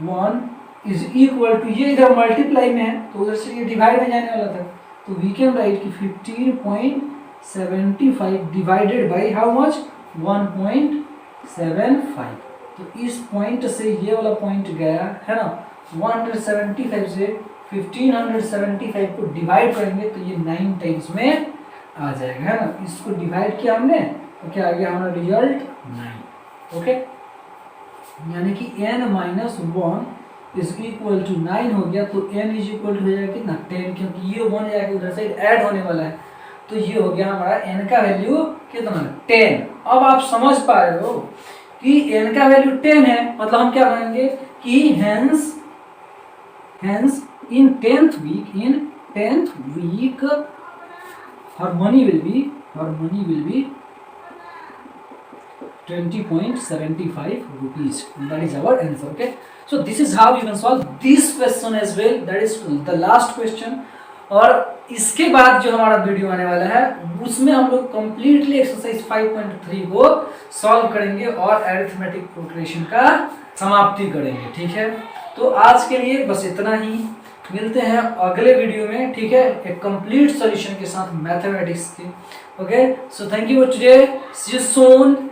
one is equal to, ये इधर मल्टीप्लाई में है तो उधर से ये डिवाइड में जाने वाला था, तो वी कैन राइट कि 15.75 डिवाइडेड बाई हाउ मच 1.75, तो इस पॉइंट से ये वाला पॉइंट गया है ना, 175 से 1575 को डिवाइड करेंगे तो ये 9 टाइम्स में आ जाएगा है ना। इसको डिवाइड किया हमने तो क्या आ गया हमारा रिजल्ट 9, ओके। यानी कि n minus one is equal to 9 हो गया, तो n इज इक्वल टू हो जाएगा कितना 10, क्योंकि ये 1 जाके उधर साइड ऐड होने वाला है, तो ये हो गया हमारा n का वैल्यू कितना 10। अब आप समझ पा रहे हो कि n का वैल्यू 10 है, मतलब हम क्या करेंगे कि hence in 10th week her money will be 20.75 rupees. That is our answer. Okay, so this is how you can solve this question as well. That is the last question. और इसके बाद जो हमारा वीडियो आने वाला है उसमें हम लोग कंप्लीटली एक्सरसाइज 5.3 को सॉल्व करेंगे और अरिथमेटिक प्रोग्रेशन का समाप्ति करेंगे, ठीक है। तो आज के लिए बस इतना ही, मिलते हैं अगले वीडियो में, ठीक है, एक कंप्लीट सॉल्यूशन के साथ मैथमेटिक्स के। Okay, so thank you for today, see you soon.